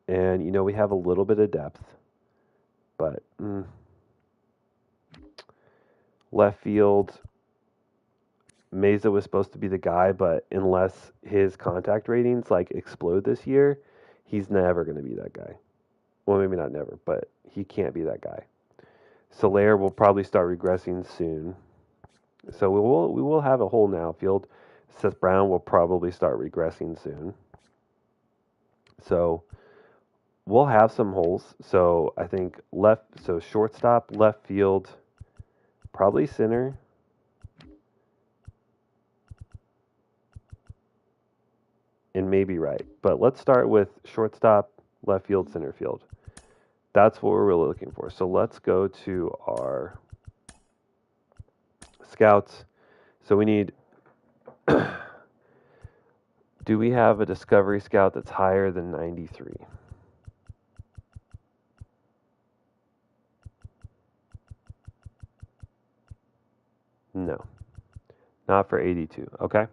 And, we have a little bit of depth. But left field, Meza was supposed to be the guy, but unless his contact ratings explode this year, he's never going to be that guy. Well, maybe not never, but he can't be that guy. Soler will probably start regressing soon. So we will have a hole in the outfield. Seth Brown will probably start regressing soon. So we'll have some holes. So I think shortstop, left field, probably center. And maybe right. But let's start with shortstop, left field, center field. That's what we're really looking for. So let's go to our scouts. So we need... Do we have a discovery scout that's higher than 93? No, not for 82. Okay.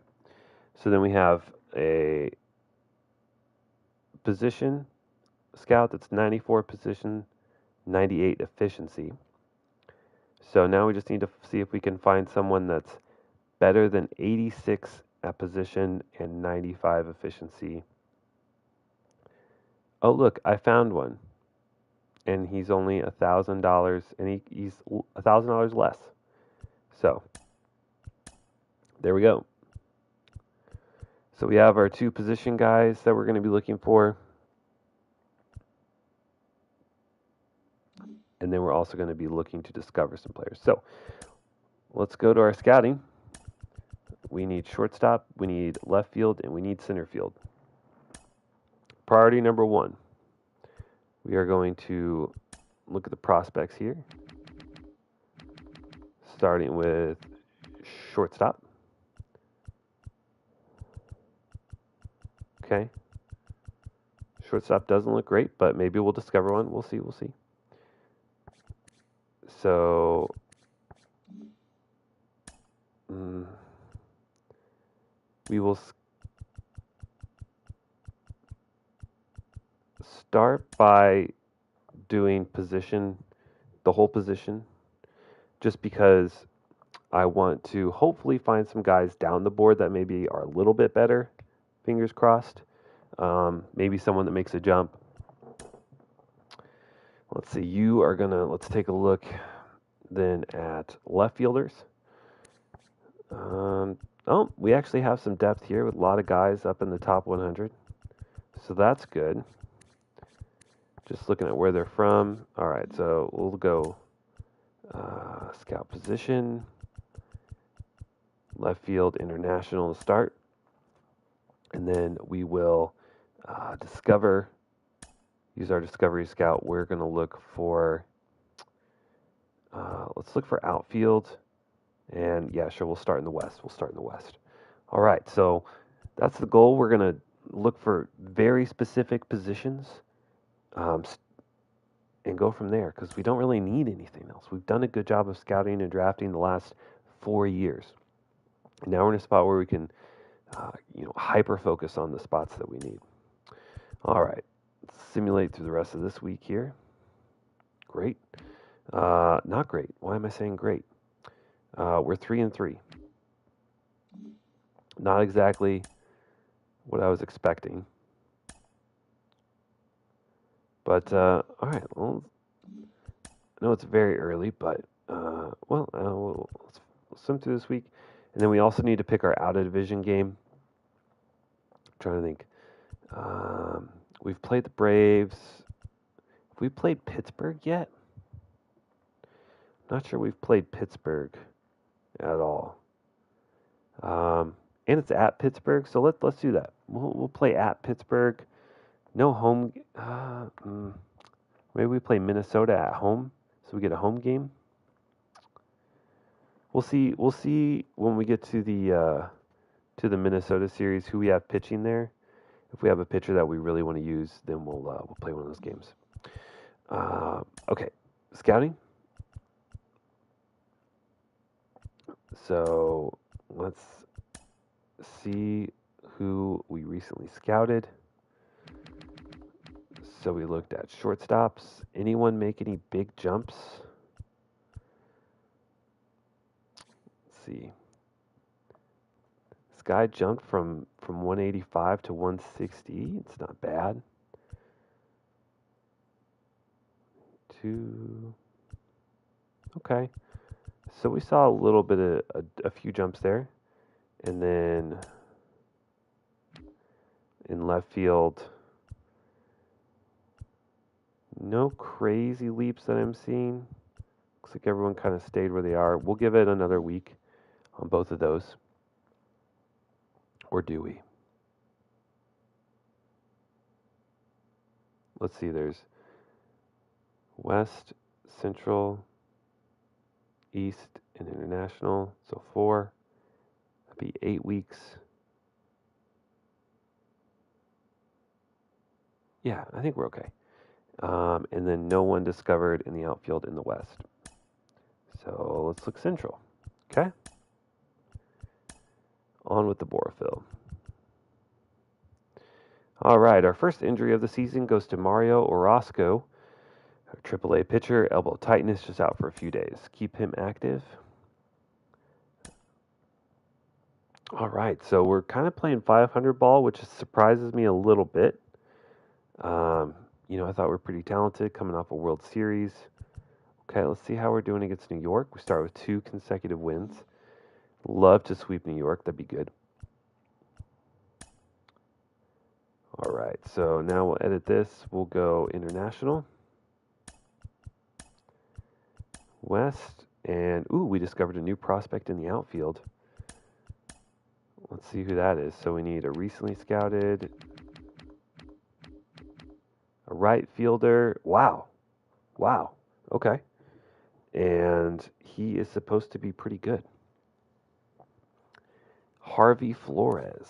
So then we have a position scout that's 94 position, 98 efficiency. So now we just need to see if we can find someone that's better than 86 at position and 95 efficiency. Oh, look, I found one. And he's only $1,000, and he's $1,000 less. So there we go. So we have our two position guys that we're going to be looking for. And then we're also going to be looking to discover some players. So let's go to our scouting. We need shortstop, we need left field, and we need center field. Priority number 1. We are going to look at the prospects here. Starting with shortstop. Okay. Shortstop doesn't look great, but maybe we'll discover one. We'll see. So, we will start by doing position, the whole position, just because I want to hopefully find some guys down the board that maybe are a little bit better. Fingers crossed. Maybe someone that makes a jump. Let's see. Let's take a look then at left fielders. We actually have some depth here with a lot of guys up in the top 100. So that's good. Just looking at where they're from. All right, so we'll go scout position, left field, international to start. And then we will use our Discovery Scout. We're going to look for, let's look for outfield. And yeah, sure, we'll start in the West. All right, so that's the goal. We're going to look for very specific positions and go from there because we don't really need anything else. We've done a good job of scouting and drafting the last 4 years. And now we're in a spot where we can hyper focus on the spots that we need. All right, let's simulate through the rest of this week here. Great. Not great. Why am I saying great? We're 3-3. Not exactly what I was expecting. But, all right. Well, I know it's very early, but, let's swim through this week. And then we also need to pick our out-of-division game. I'm trying to think. We've played the Braves. Have we played Pittsburgh yet? Not sure we've played Pittsburgh at all. And it's at Pittsburgh, so let's do that. We'll play at Pittsburgh. No home. Maybe we play Minnesota at home, so we get a home game. We'll see when we get to the Minnesota series who we have pitching there. If we have a pitcher that we really want to use, then we'll play one of those games. Okay, scouting. So let's see who we recently scouted. So we looked at shortstops. Anyone make any big jumps? Let's see. This guy jumped from 185 to 160. It's not bad. 2. Okay. So we saw a little bit of a few jumps there. And then in left field, no crazy leaps that I'm seeing. Looks like everyone kind of stayed where they are. We'll give it another week on both of those. Or do we? Let's see, there's West, Central, East, and International. So 4. That'd be 8 weeks. Yeah, I think we're okay. And then no one discovered in the outfield in the West. So let's look Central. Okay? On with the Borophyll. All right, our first injury of the season goes to Mario Orozco, our AAA pitcher. Elbow tightness, just out for a few days. Keep him active. All right, so we're kind of playing 500 ball, which surprises me a little bit. I thought we were pretty talented coming off a World Series. Okay, let's see how we're doing against New York. We start with 2 consecutive wins. Love to sweep New York. That'd be good. All right, so now we'll edit this. We'll go international. West. And, we discovered a new prospect in the outfield. Let's see who that is. So we need a recently scouted, a right fielder. Wow. Okay. And he is supposed to be pretty good. Harvey Flores.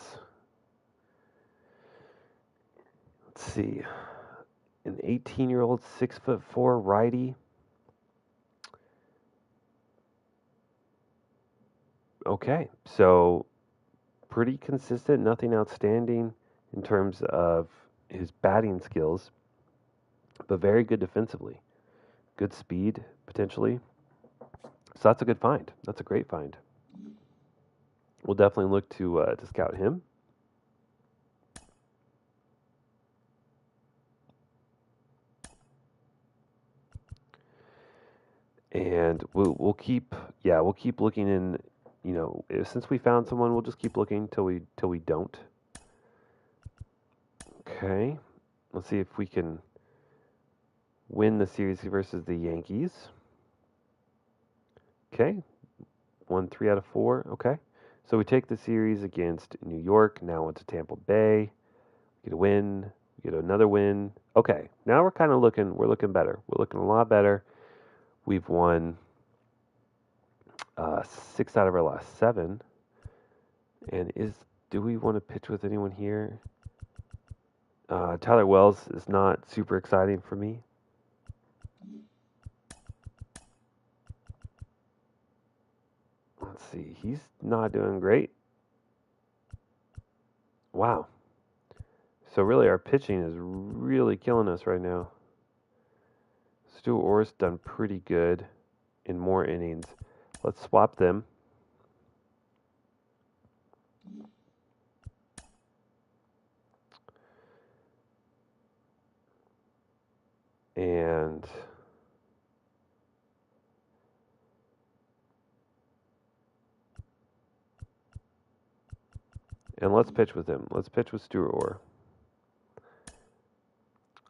Let's see. An 18-year-old, 6'4" righty. Okay, so pretty consistent, nothing outstanding in terms of his batting skills, but very good defensively. Good speed, potentially. So that's a good find. That's a great find. We'll definitely look to scout him. And we'll keep looking in. Since we found someone, we'll just keep looking till we don't. Okay, let's see if we can win the series versus the Yankees. Okay, won 3 out of 4. Okay, so we take the series against New York. Now into Tampa Bay. We get a win. We get another win. Okay, now we're looking better. We're looking a lot better. We've won 6 out of our last 7. And do we want to pitch with anyone here? Tyler Wells is not super exciting for me. Let's see. He's not doing great. Wow. So really our pitching is really killing us right now. Stuart Orr's done pretty good in more innings. Let's swap them. And let's pitch with him. Let's pitch with Stuart Orr.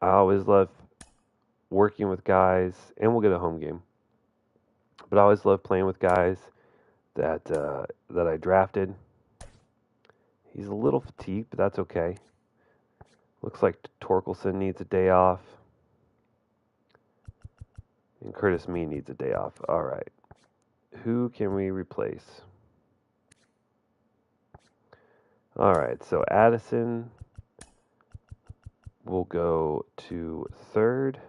I always love working with guys, and we'll get a home game. But I always love playing with guys that I drafted. He's a little fatigued, but that's okay. Looks like Torkelson needs a day off. And Curtis Mee needs a day off. All right. Who can we replace? All right, so Addison will go to third.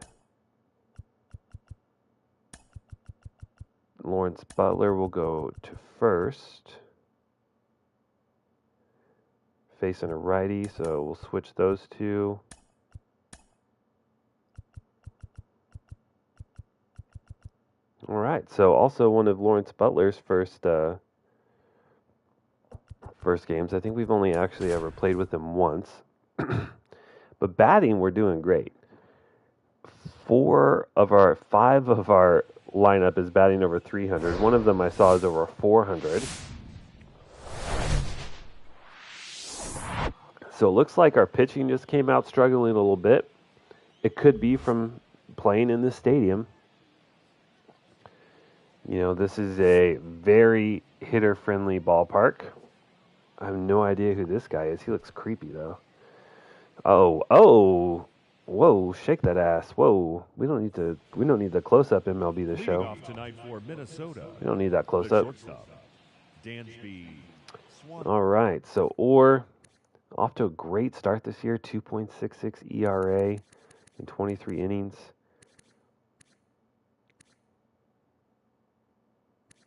Lawrence Butler will go to first. Facing a righty, so we'll switch those two. All right, so also one of Lawrence Butler's first games. I think we've only actually ever played with him once. But batting, we're doing great. 5 of our lineup is batting over 300. One of them I saw is over 400. So it looks like our pitching just came out struggling a little bit. It could be from playing in this stadium. This is a very hitter-friendly ballpark. I have no idea who this guy is. He looks creepy, though. Oh. Whoa, shake that ass. Whoa. We don't need the close-up MLB The Show. Off tonight for Minnesota. We don't need that close-up. Dansby Swan. All right, so Orr off to a great start this year, 2.66 ERA in 23 innings.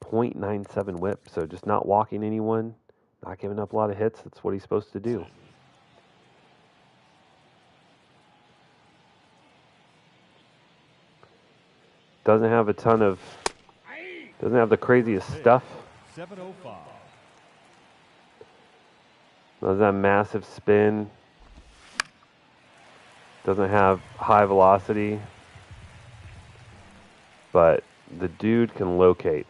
0.97 whip, so just not walking anyone, Not giving up a lot of hits. That's what he's supposed to do. Doesn't have a ton of... Doesn't have the craziest stuff. 705. Doesn't have massive spin. Doesn't have high velocity. But the dude can locate.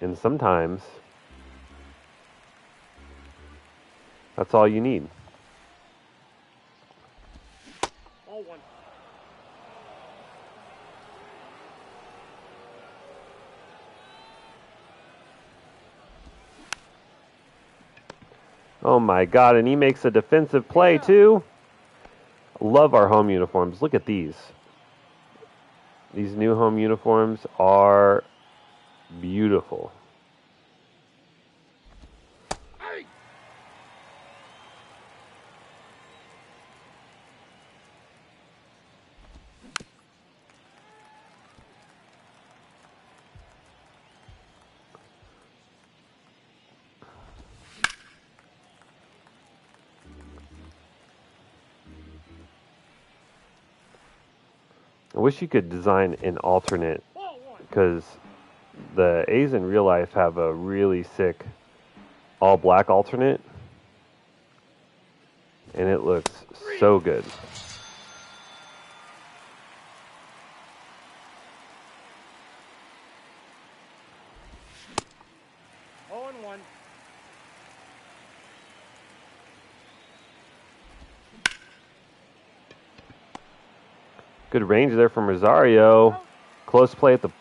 And sometimes that's all you need. Ball one. Oh my God, and he makes a defensive play too. Love our home uniforms. Look at these. These new home uniforms are beautiful. I wish you could design an alternate, because the A's in real life have a really sick all-black alternate, and it looks so good. Oh and one. Good range there from Rosario. Close play at the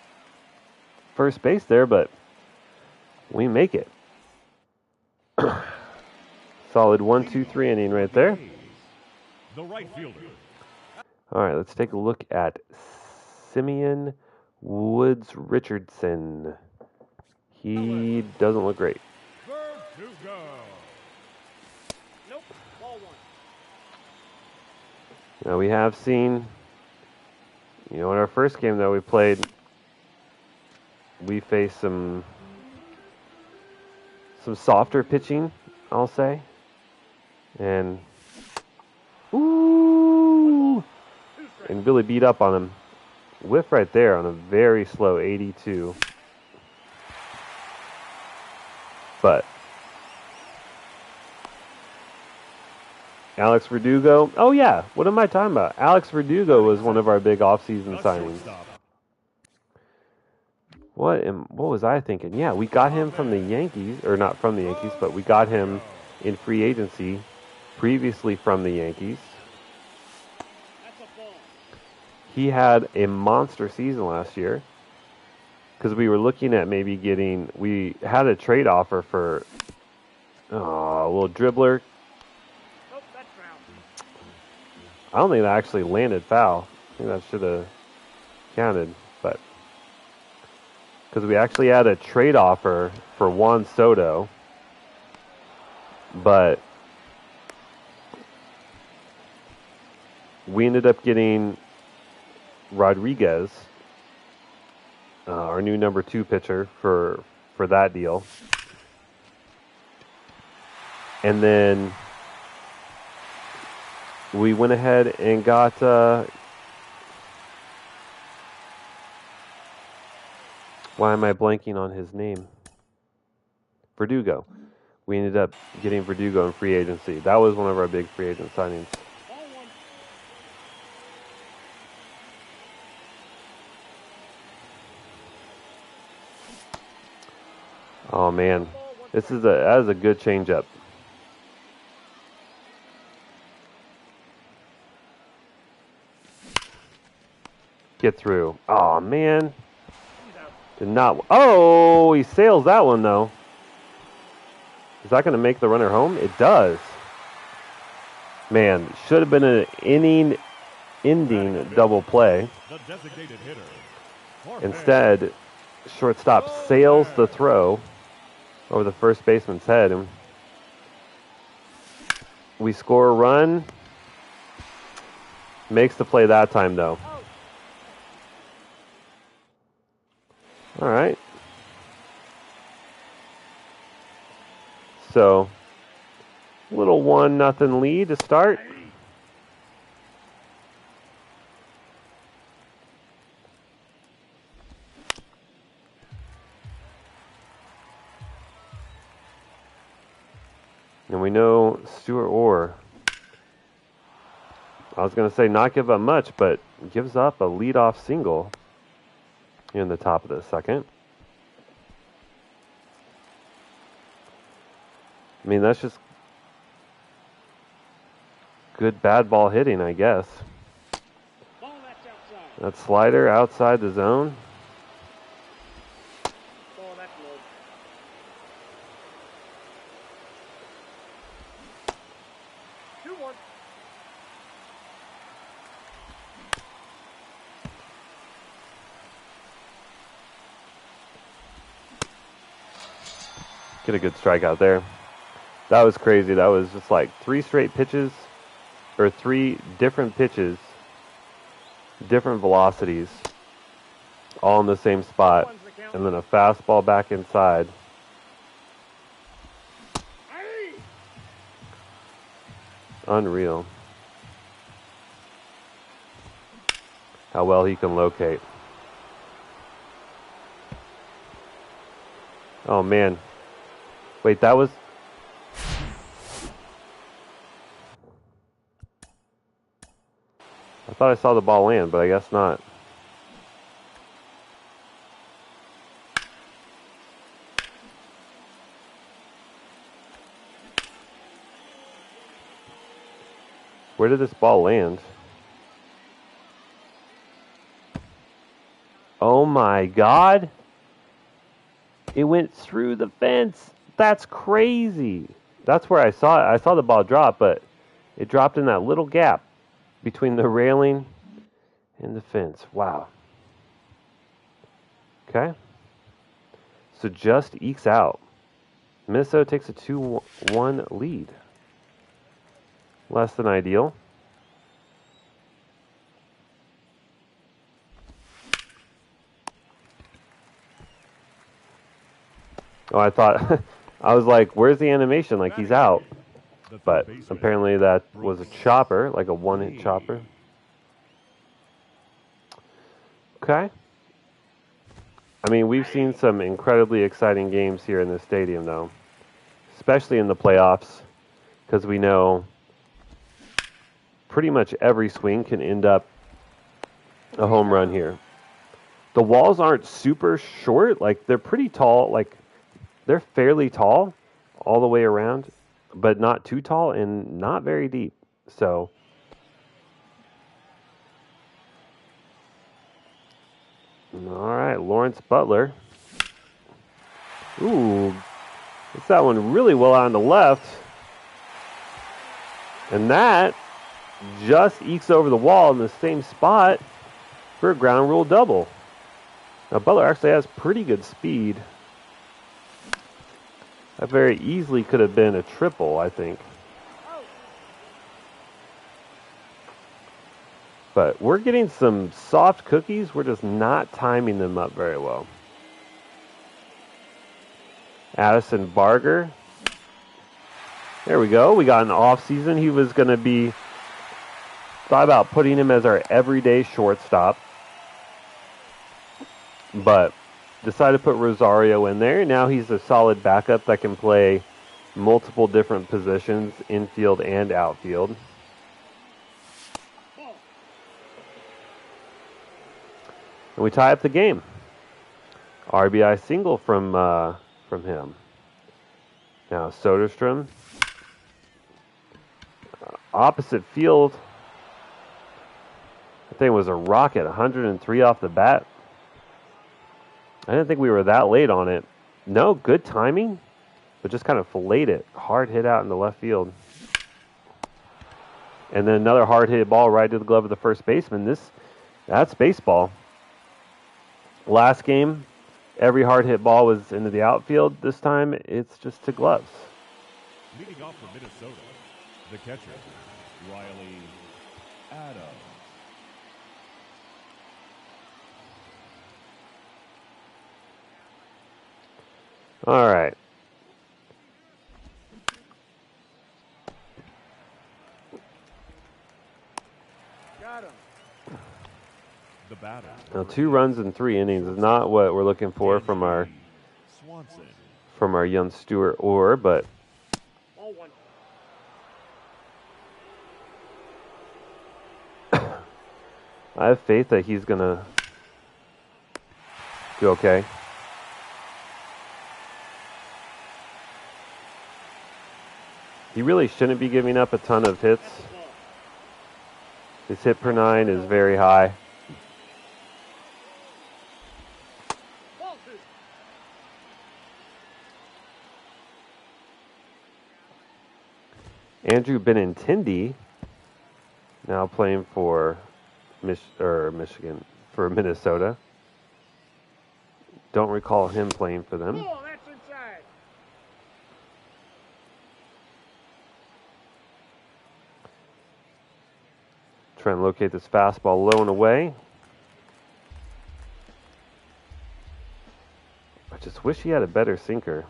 first base there, but we make it. Solid 1-2-3 inning right there. The right fielder. All right, let's take a look at Simeon Woods Richardson. He doesn't look great. Verdugo. Nope. Ball one. Now we have seen, in our first game that we played, we faced some softer pitching, I'll say. And and really beat up on him. Whiff right there on a very slow 82. But Alex Verdugo, oh yeah, what am I talking about? Alex Verdugo was one of our big offseason signings. What was I thinking? Yeah, we got him from the Yankees, or not from the Yankees, but we got him in free agency, previously from the Yankees. He had a monster season last year, because we were looking at maybe we had a trade offer for a little dribbler. Nope, that's foul. I don't think that actually landed foul. I think that should have counted, but because we actually had a trade offer for Juan Soto, but we ended up getting Rodriguez, our new number 2 pitcher, for that deal. And then we went ahead and got why am I blanking on his name? Verdugo. We ended up getting Verdugo in free agency. That was one of our big free agent signings. Ball one. Oh man, that is a good changeup. Get through. Oh man, did not. Oh, he sails that one though. Is that going to make the runner home? It does. Man, should have been an ending double play. The designated hitter. Instead, shortstop sails the throw over the first baseman's head, and we score a run. Makes the play that time, though. All right. So, little 1-0 lead to start. And we know Stuart Orr, I was going to say not give up much, but gives up a leadoff single in the top of the second. I mean, that's just good bad ball hitting, I guess. Ball that's outside. That slider outside the zone. Ball that's low. Two one. Get a good strikeout there. That was crazy. That was just like 3 straight pitches, or 3 different pitches, different velocities, all in the same spot, One's the count. and then a fastball back inside. Aye. Unreal. How well he can locate. Oh man. Wait, that was... I thought I saw the ball land, but I guess not. Where did this ball land? Oh my God. It went through the fence. That's crazy. That's where I saw it. I saw the ball drop, but it dropped in that little gap between the railing and the fence. Wow. Okay. So just ekes out. Minnesota takes a 2-1 lead. Less than ideal. Oh, I thought, I was like, where's the animation? Like he's out. But apparently that was a chopper, like a 1-hit chopper. Okay. I mean, we've seen some incredibly exciting games here in this stadium, though. Especially in the playoffs. Because we know pretty much every swing can end up a home run here. The walls aren't super short. Like, they're pretty tall. Like, they're fairly tall all the way around. But not too tall and not very deep. So... all right, Lawrence Butler. Ooh, gets that one really well out on the left. And that just ekes over the wall in the same spot for a ground rule double. Now, Butler actually has pretty good speed. That very easily could have been a triple, I think. But we're getting some soft cookies. We're just not timing them up very well. Addison Barger. There we go. We got an off season. He was going to be... thought about putting him as our everyday shortstop. But decided to put Rosario in there. Now he's a solid backup that can play multiple different positions, infield and outfield. And we tie up the game. RBI single from him. Now Soderstrom. Opposite field. I think it was a rocket, 103 off the bat. I didn't think we were that late on it. No, good timing, but just kind of filleted it. Hard hit out in the left field. And then another hard hit ball right to the glove of the first baseman. That's baseball. Last game, every hard hit ball was into the outfield. This time, it's just to gloves. Leading off for Minnesota, the catcher, Riley Adams. All right. The batter. Now 2 runs in 3 innings is not what we're looking for from our Swanson. young Stewart Orr, but Ball one. I have faith that he's gonna do okay. He really shouldn't be giving up a ton of hits. His hit per 9 is very high. Ball two. Andrew Benintendi, now playing for Michigan, for Minnesota. Don't recall him playing for them. Ball, that's inside. Trying to locate this fastball low and away. I just wish he had a better sinker.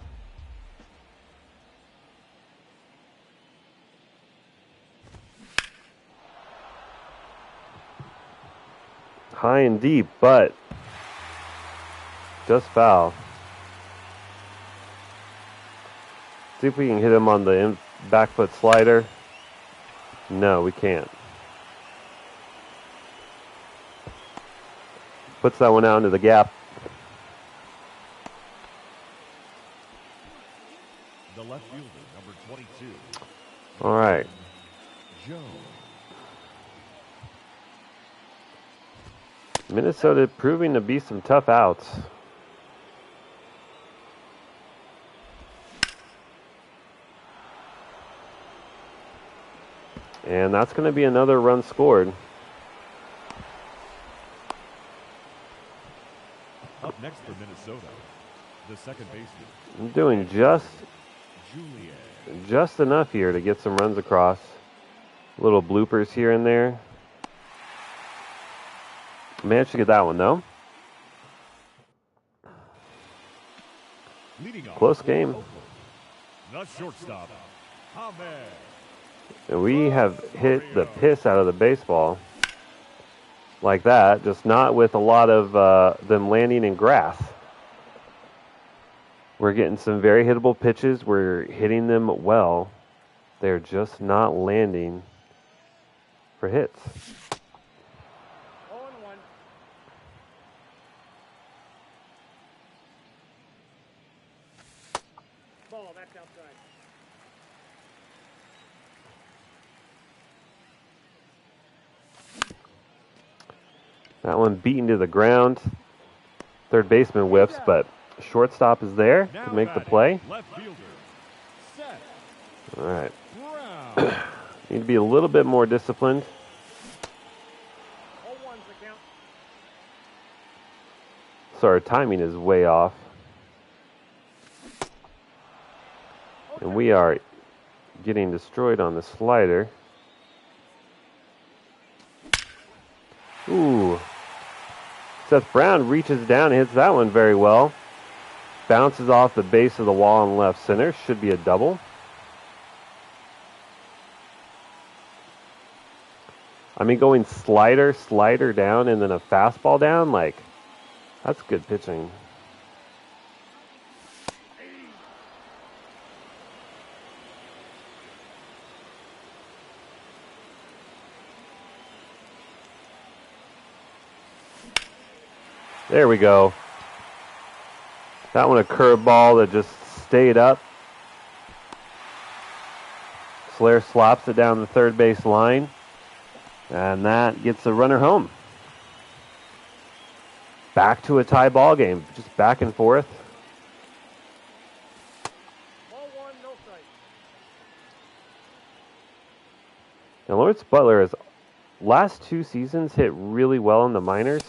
High and deep, but just foul. See if we can hit him on the back foot slider. No, we can't. Puts that one out into the gap. The left fielder, number 22. All right. Joe. Minnesota proving to be some tough outs. And that's going to be another run scored. Up next for Minnesota, the second baseman, I'm doing just Julian. enough here to get some runs across. Little bloopers here and there. Managed to get that one though. Leading off Close for game. Oakland, the shortstop, Ahmed. And we have hit the piss out of the baseball. Like that, just not with a lot of them landing in grass. We're getting some very hittable pitches. We're hitting them well. They're just not landing for hits. 0-1. Ball, that's outside. That one beaten to the ground. Third baseman whiffs, but shortstop is there Now to make the batting, play. Left fielder, Seth All right. Brown. Need to be a little bit more disciplined. 0-1's the count. So our timing is way off. And we are getting destroyed on the slider. Ooh. Seth Brown reaches down and hits that one very well. Bounces off the base of the wall in left center. Should be a double. I mean, going slider down, and then a fastball down, like, that's good pitching. There we go. That one a curveball that just stayed up. Slayer slops it down the third base line. And that gets the runner home. Back to a tie ball game. Just back and forth. Ball one, no strike. Now Lawrence Butler has last 2 seasons hit really well in the minors.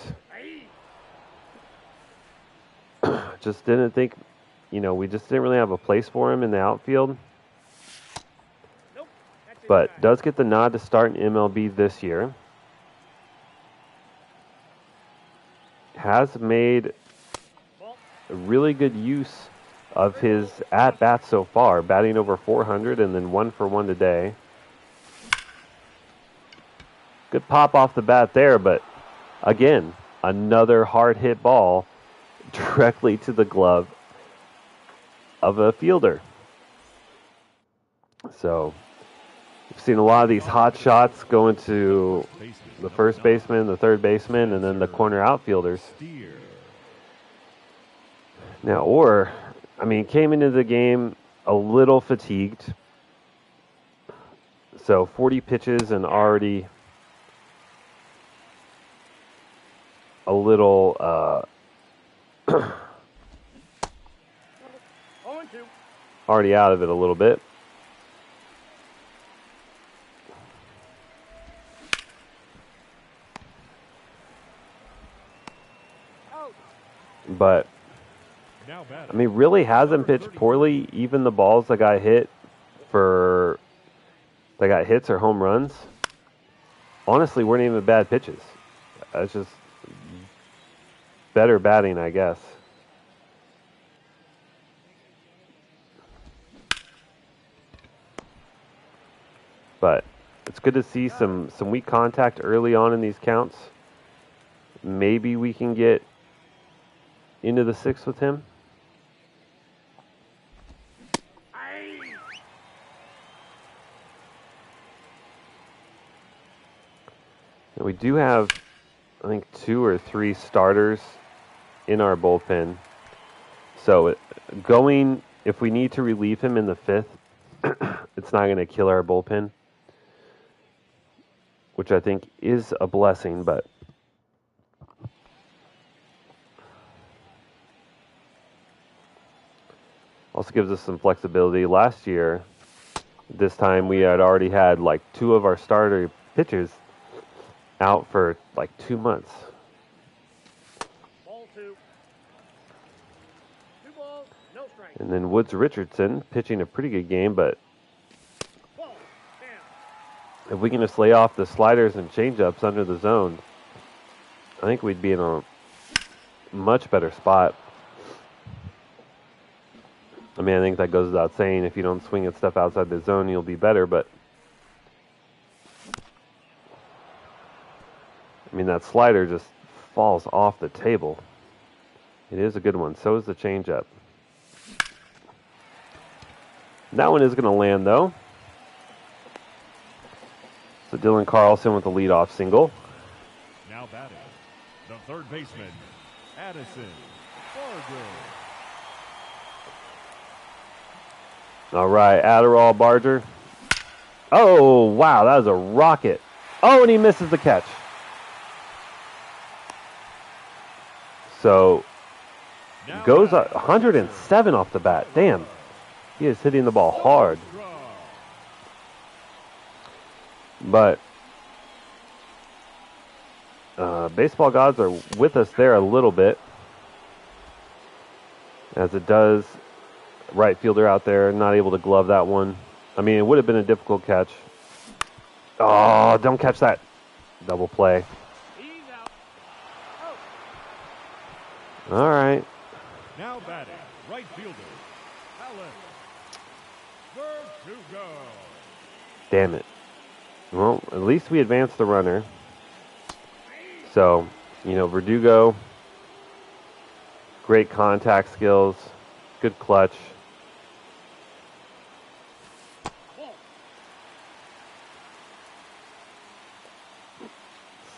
Just didn't think, we just didn't really have a place for him in the outfield. Nope. That's But inside. does get the nod to start in MLB this year. Has made Ball. a really good use of his at-bats so far, batting over 400 and then 1 for 1 today. Good pop off the bat there, but again, another hard hit ball directly to the glove of a fielder. So we've seen a lot of these hot shots going to the first baseman, the third baseman, and then the corner outfielders. Now, came into the game a little fatigued. So 40 pitches and already a little 0-2. already out of it a little bit. But really hasn't pitched poorly. Even the balls that got hits or home runs, honestly, weren't even bad pitches. It's just better batting, I guess. But it's good to see some weak contact early on in these counts. Maybe we can get into the sixth with him. And we do have, I think, 2 or 3 starters in our bullpen. So if we need to relieve him in the 5th, it's not going to kill our bullpen, which I think is a blessing, but also gives us some flexibility. Last year, this time we had already had like 2 of our starter pitchers out for like 2 months. Ball 2. 2 balls, no strike. And then Woods Richardson pitching a pretty good game, but Ball, if we can just lay off the sliders and changeups under the zone, I think we'd be in a much better spot. I think that goes without saying. If you don't swing at stuff outside the zone, you'll be better, but that slider just falls off the table. It is a good one. So is the changeup. That one is going to land, though. So Dylan Carlson with the leadoff single. Now batting, the third baseman, Addison Barger. All right, Adderall Barger. Oh, wow, that was a rocket. Oh, and he misses the catch. So, goes 107 off the bat. Damn, he is hitting the ball hard. But baseball gods are with us there a little bit, as it does. Right fielder out there, not able to glove that one. It would have been a difficult catch. Oh, don't catch that. Double play. He's out. All right. Now batting, right fielder, Alan Verdugo. Damn it. Well, at least we advanced the runner. So, Verdugo, great contact skills, good clutch.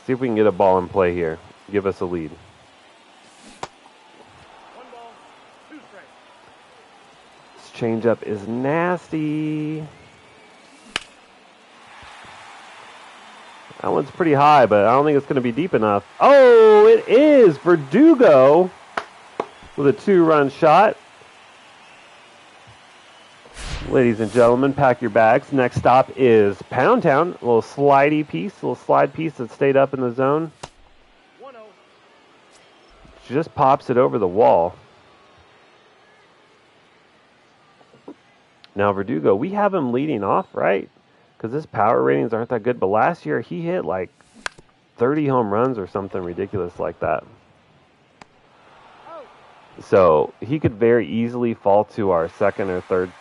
See if we can get a ball in play here. Give us a lead. 1 ball, 2 strikes. This changeup is nasty. That one's pretty high, but I don't think it's going to be deep enough. Oh, it is! Verdugo with a 2-run shot. Ladies and gentlemen, pack your bags. Next stop is Pound Town. A little slide piece that stayed up in the zone. 1-0. Just pops it over the wall. Now Verdugo, we have him leading off, right? Because his power ratings aren't that good. But last year he hit like 30 home runs or something ridiculous like that. So he could very easily fall to our second or third.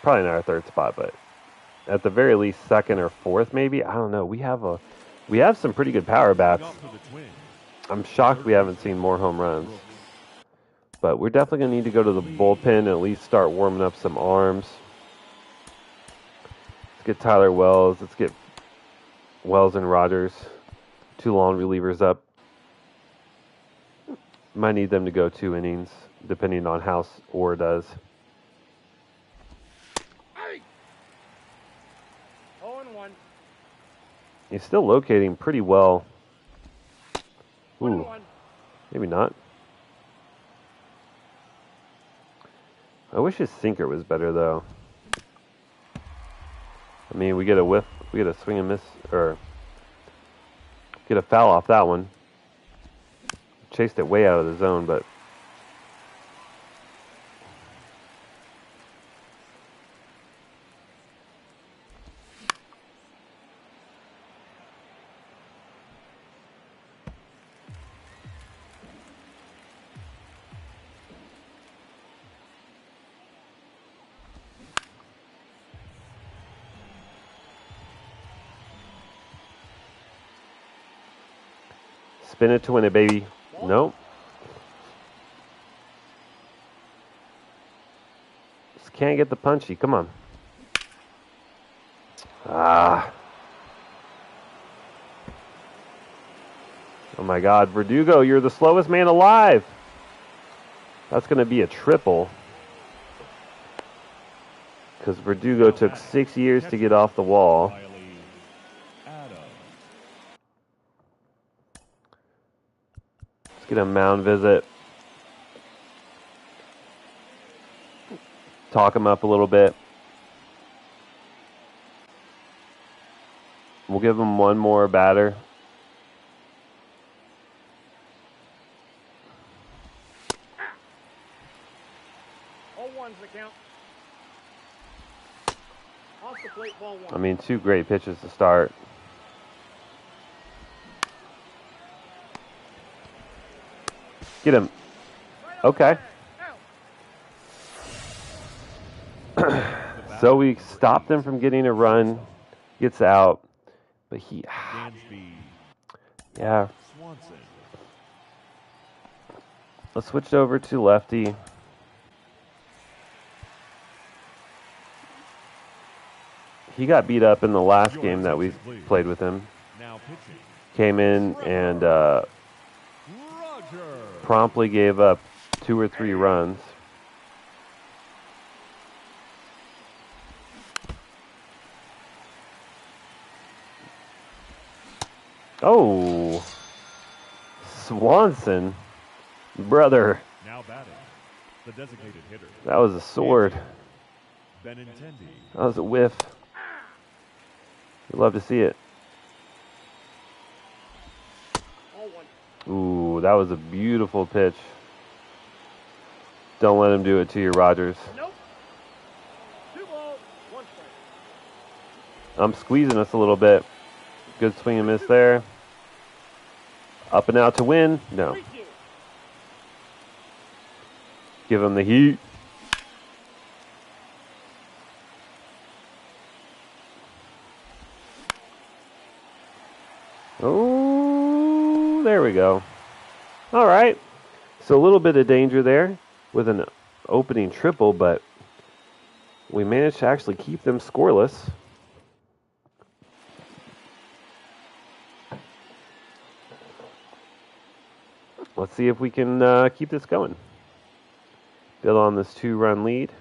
Probably not our third spot, but at the very least second or fourth, maybe. I don't know. We have some pretty good power bats. I'm shocked we haven't seen more home runs. But we're definitely going to need to go to the bullpen and at least start warming up some arms. Let's get Tyler Wells. Let's get Wells and Rogers. 2 long relievers up. Might need them to go 2 innings, depending on how Orr does. 0-1. He's still locating pretty well. Ooh, 1-1. maybe not. I wish his sinker was better, though. I mean, we get a whiff, we get a swing and miss, or get a foul off that one. Chased it way out of the zone, but spin it to win it, baby. Nope. Just can't get the punchy. Come on. Ah. Oh my God, Verdugo, you're the slowest man alive. That's going to be a triple. Because Verdugo took 6 years to get off the wall. Let's get a mound visit. Talk him up a little bit. We'll give him one more batter. The count. Off the plate, ball 1. I mean, 2 great pitches to start. Get him. Okay. So we stopped him from getting a run. Gets out. But he... Yeah. Let's switch over to lefty. He got beat up in the last game that we played with him. Came in and promptly gave up 2 or 3 runs. Oh, Swanson, brother. Now batting, the designated hitter. That was a sword. Benintendi. That was a whiff. We'd love to see it. Ooh, that was a beautiful pitch. Don't let him do it to you, Rogers. Nope. 2 balls, 1 strike. I'm squeezing us a little bit. Good swing and miss there. Up and out to win. No. Give him the heat. Oh, there we go. All right. So a little bit of danger there with an opening triple, but we managed to actually keep them scoreless. Let's see if we can keep this going. Build on this 2-run lead.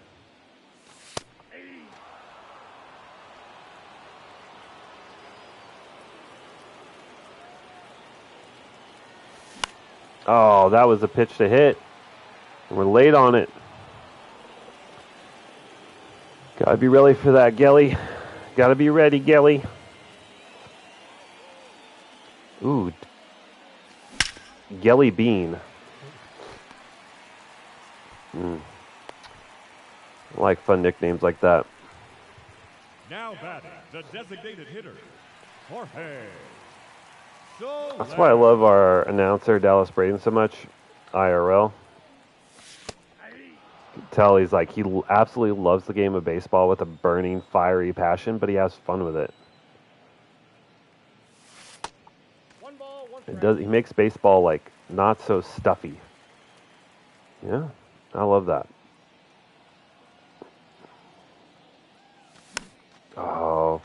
Oh, that was a pitch to hit. We're late on it. Gotta be ready for that, Gelly. Gotta be ready, Gelly. Ooh. Gelly Bean. I like fun nicknames like that. Now batting, the designated hitter, Jorge. That's why I love our announcer, Dallas Braden, so much. IRL. You can tell he's like, he absolutely loves the game of baseball with a burning, fiery passion, but he has fun with it. 1 ball, 1 He makes baseball like not so stuffy. Yeah, I love that. Oh.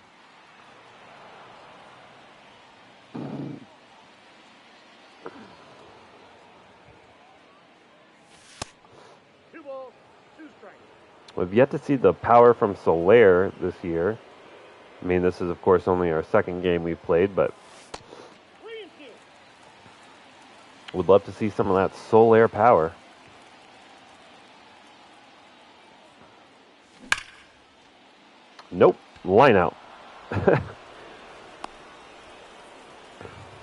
We've yet to see the power from Soler this year. I mean, this is, of course, only our second game we've played, but would love to see some of that Soler power. Nope. Line out.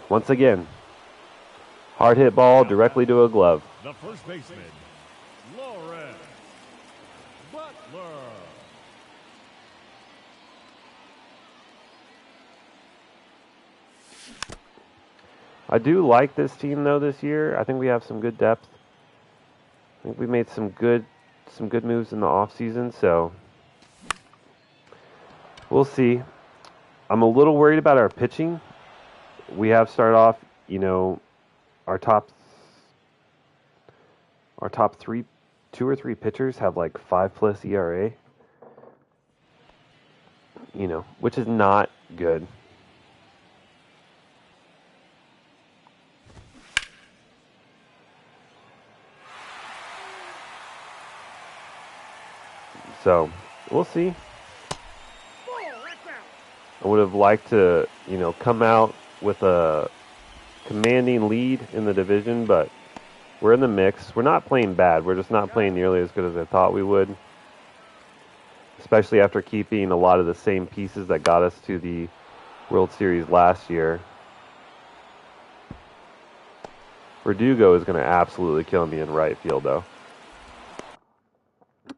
Once again, hard hit ball directly to a glove. The first baseman, Lawrence Butler. I do like this team though this year. I think we have some good depth. I think we made some good moves in the offseason, so we'll see. I'm a little worried about our pitching. We have started off, our top three, 2 or 3 pitchers have like 5+ ERA. Which is not good. So, we'll see. I would have liked to, come out with a commanding lead in the division, but we're in the mix. We're not playing bad. We're just not playing nearly as good as I thought we would, especially after keeping a lot of the same pieces that got us to the World Series last year. Verdugo is going to absolutely kill me in right field, though.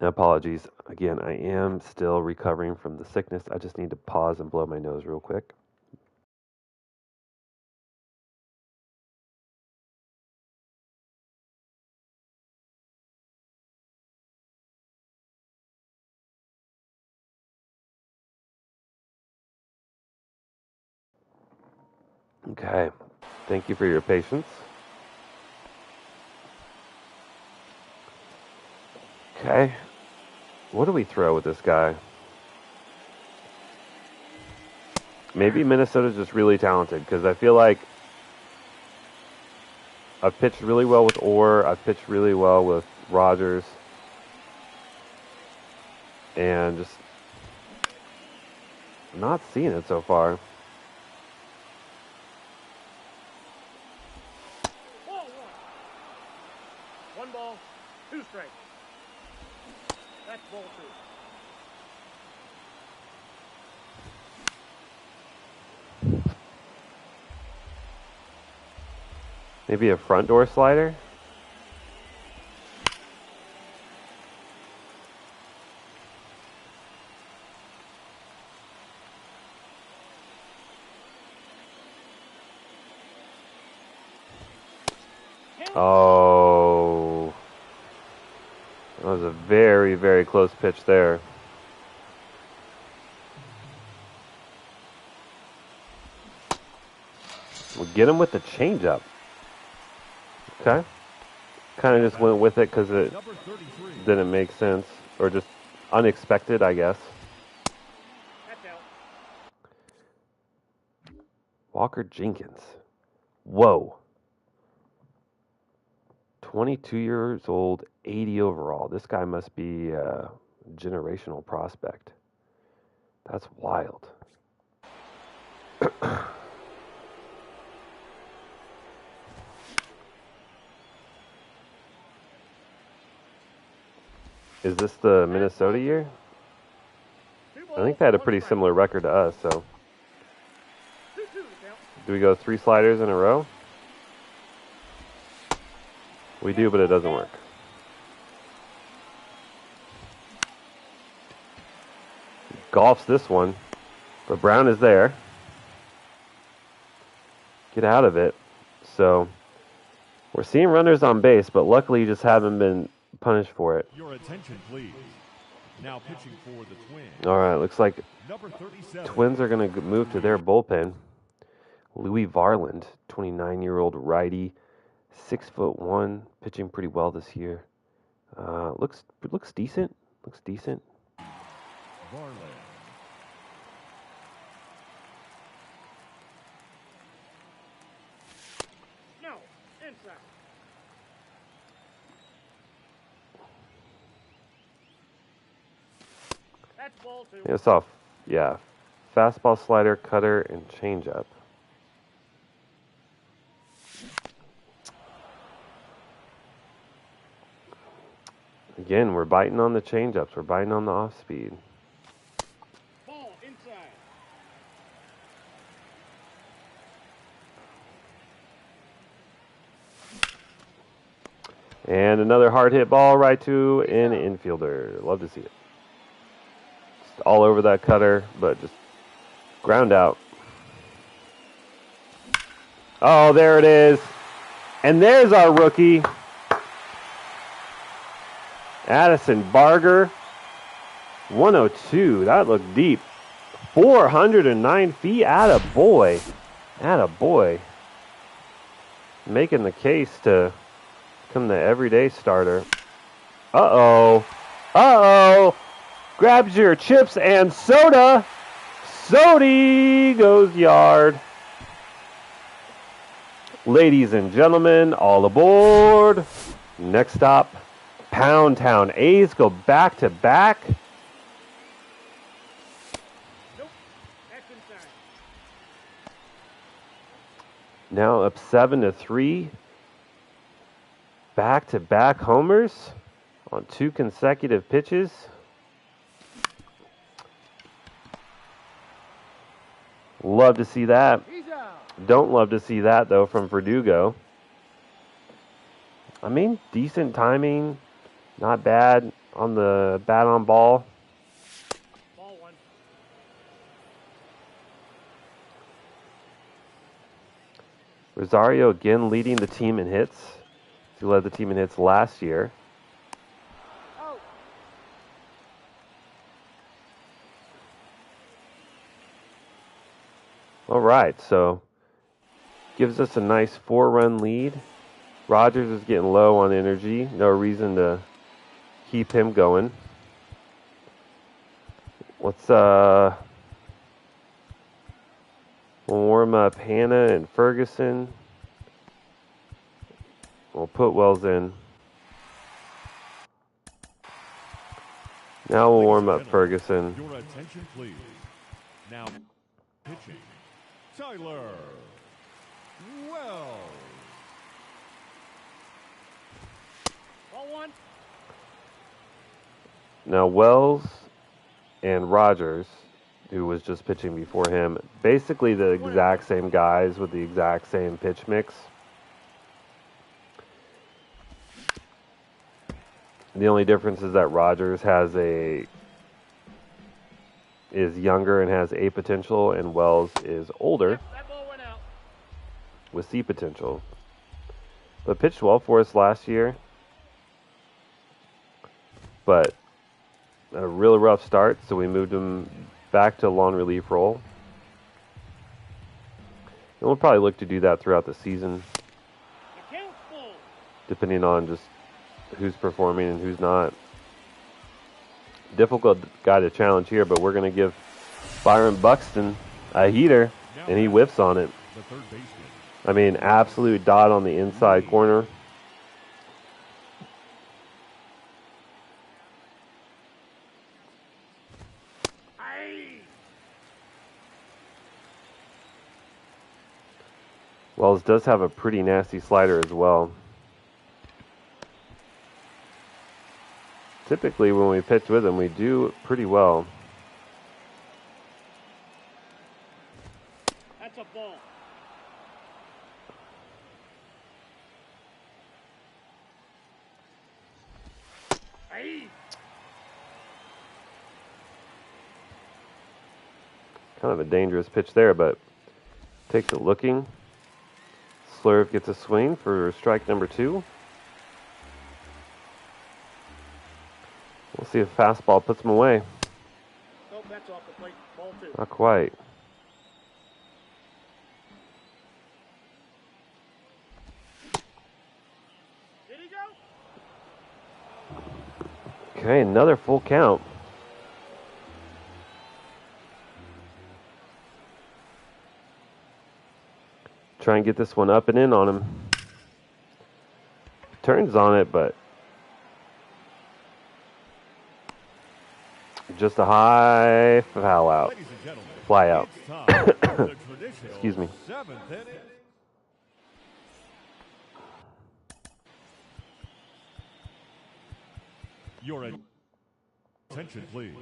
Apologies. Again, I am still recovering from the sickness. I just need to pause and blow my nose real quick. Okay. Thank you for your patience. Okay. What do we throw with this guy? Maybe Minnesota's just really talented, because I feel like I've pitched really well with Orr. I've pitched really well with Rogers. And just not seeing it so far. One ball, 2 strikes. That's ball 2. Maybe a front door slider? Oh. That was a very, very close pitch there. We'll get him with the changeup. Okay. Kind of just went with it because it didn't make sense. Or just unexpected, I guess. Walker Jenkins. Whoa. 22 years old, 80 overall. This guy must be a generational prospect. That's wild. Is this the Minnesota year? I think they had a pretty similar record to us, so. Do we go 3 sliders in a row? We do, but it doesn't work. Golfs this one, but Brown is there. Get out of it. So, we're seeing runners on base, but luckily you just haven't been punished for it. Your attention, please. Now pitching for the Twins. All right, looks like Number 37. Twins are going to move to their bullpen. Louis Varland, 29-year-old righty, 6'1", pitching pretty well this year. Looks decent. Looks decent. Varland. No, inside. That's ball two. It's off. Yeah, fastball, slider, cutter, and changeup. Again, we're biting on the changeups. We're biting on the off speed. Ball inside. And another hard hit ball right to an infielder. Love to see it. Just all over that cutter, but just ground out. Oh, there it is. And there's our rookie, Addison Barger. 102. That looked deep. 409 feet. Atta boy. Making the case to become the everyday starter. Uh-oh. Grabs your chips and soda. Sody goes yard. Ladies and gentlemen, all aboard. Next stop, Pound Town. A's go back to back. Nope, that's inside. Now up 7-3. Back to back homers on 2 consecutive pitches. Love to see that. He's out. Don't love to see that, though, from Verdugo. I mean, decent timing. Not bad on the bat on ball. Ball one. Rosario again leading the team in hits. He led the team in hits last year. Out. All right, so gives us a nice 4-run lead. Rogers is getting low on energy. No reason to keep him going. Let's we'll warm up Hannah and Ferguson. We'll put Wells in. Now we'll warm up Ferguson. Your attention, please. Now, pitching. Tyler Wells. Ball one. Now Wells and Rogers, who was just pitching before him, basically the exact same guys with the exact same pitch mix. The only difference is that Rogers is younger and has A potential, and Wells is older Yep, that ball went out. with C potential. But pitched well for us last year. But a really rough start, so we moved him back to long relief role. And we'll probably look to do that throughout the season, The count's full. depending on just who's performing and who's not. Difficult guy to challenge here, but we're going to give Byron Buxton a heater, and he whiffs on it. The third baseman. I mean, absolute dot on the inside corner. Aye. Wells does have a pretty nasty slider as well. Typically, when we pitch with him, we do pretty well. That's a ball. Aye. Kind of a dangerous pitch there, but takes it looking. Slurve gets a swing for strike number 2. We'll see if fastball puts him away. Nope, that's off the plate. Ball two. Not quite. Okay, another full count. Try and get this one up and in on him. Turns on it, but just a high foul out. Ladies and gentlemen, Fly out. it's time for the traditional Excuse me. 7th inning. Your attention, please.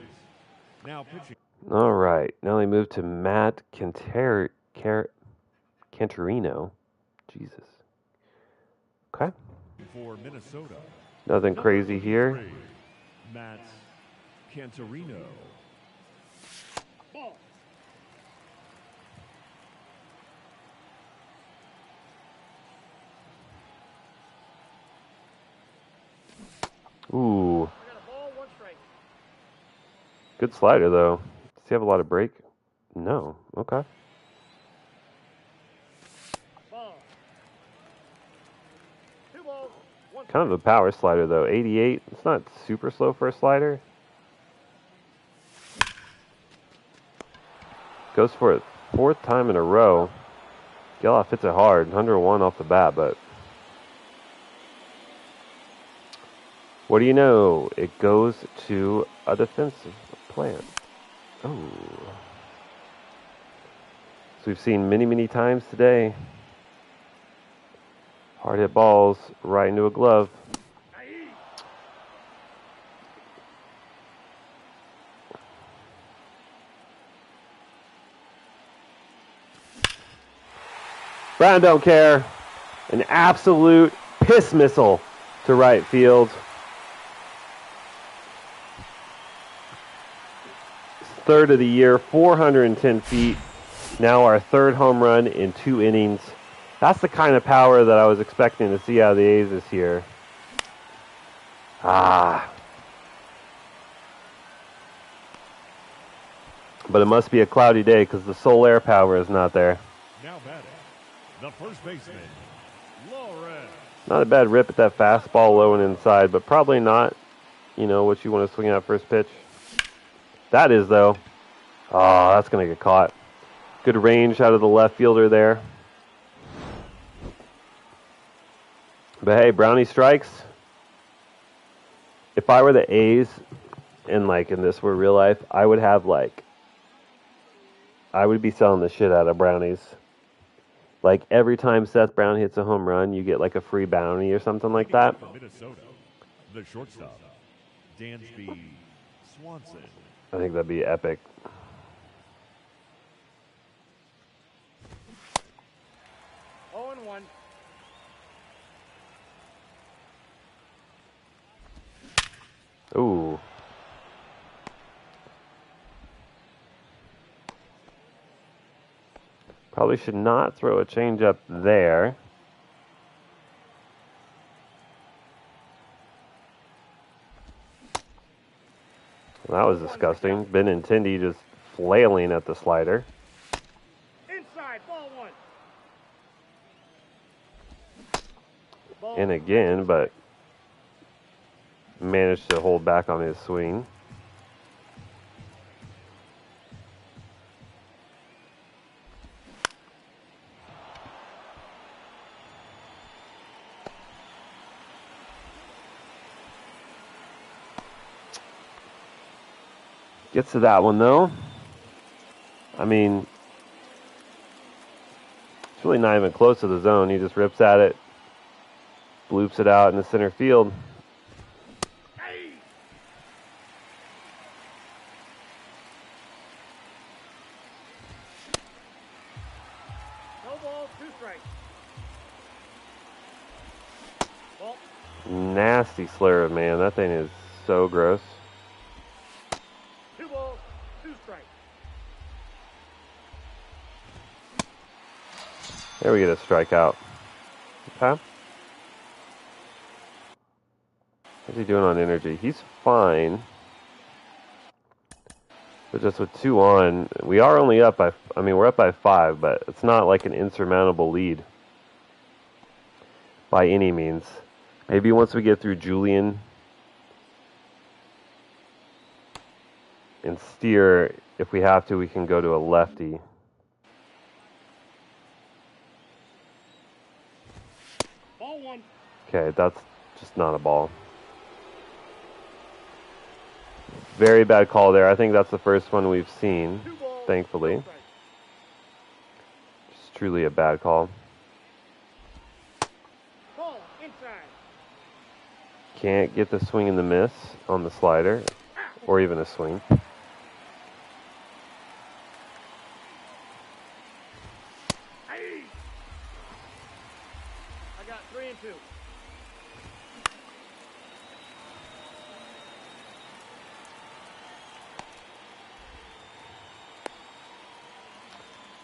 Now pitching. All right. Now they move to Matt Cantorino. Jesus. Okay. For Minnesota. Nothing Number crazy here. 3, Matt Cantorino. Ball. Ooh. I got a ball, 1 strike. Good slider, though. Does he have a lot of break? No. Okay. Ball. 2 balls, 1 Kind of a power slider, though. 88. It's not super slow for a slider. Goes for it 4th time in a row. Geloff hits it hard. 101 off the bat, but what do you know? It goes to a defensive plant. Oh. So we've seen many, many times today. Hard hit balls right into a glove. Brown don't care. An absolute piss missile to right field. Third of the year, 410 feet. Now our 3rd home run in 2 innings. That's the kind of power that I was expecting to see out of the A's this year. But it must be a cloudy day because the Solar power is not there. Now batting, the first baseman, Lawrence. Not a bad rip at that fastball low and inside, but probably not, what you want to swing at first pitch. That is, though. Oh, that's going to get caught. Good range out of the left fielder there. But hey, Brownie strikes. If I were the A's, and in this were real life, I would be selling the shit out of brownies. Every time Seth Brown hits a home run, you get a free bounty or something like that. From Minnesota, the shortstop, Dansby Swanson. I think that'd be epic. Oh, and 1. Ooh. Probably should not throw a changeup there. That was disgusting. Benintendi just flailing at the slider. Inside, ball 1. Ball. And again, but managed to hold back on his swing. Gets to that one, though. I mean, it's really not even close to the zone. He just rips at it, bloops it out in the center field. No balls, 2 strikes. Ball. Nasty slur, man. That thing is so gross. 2 balls, 2 strikes. There we get a strikeout. Okay. What's he doing on energy? He's fine. But just with 2 on, we are only up by, we're up by 5, but it's not like an insurmountable lead by any means. Maybe once we get through Julian and Steer, if we have to, we can go to a lefty. Ball one. Okay, that's just not a ball. Very bad call there. I think that's the first one we've seen, 2 balls. thankfully. No strikes. Just truly a bad call. Ball inside. Can't get the swing and the miss on the slider, or even a swing. Aye. I got 3 and 2.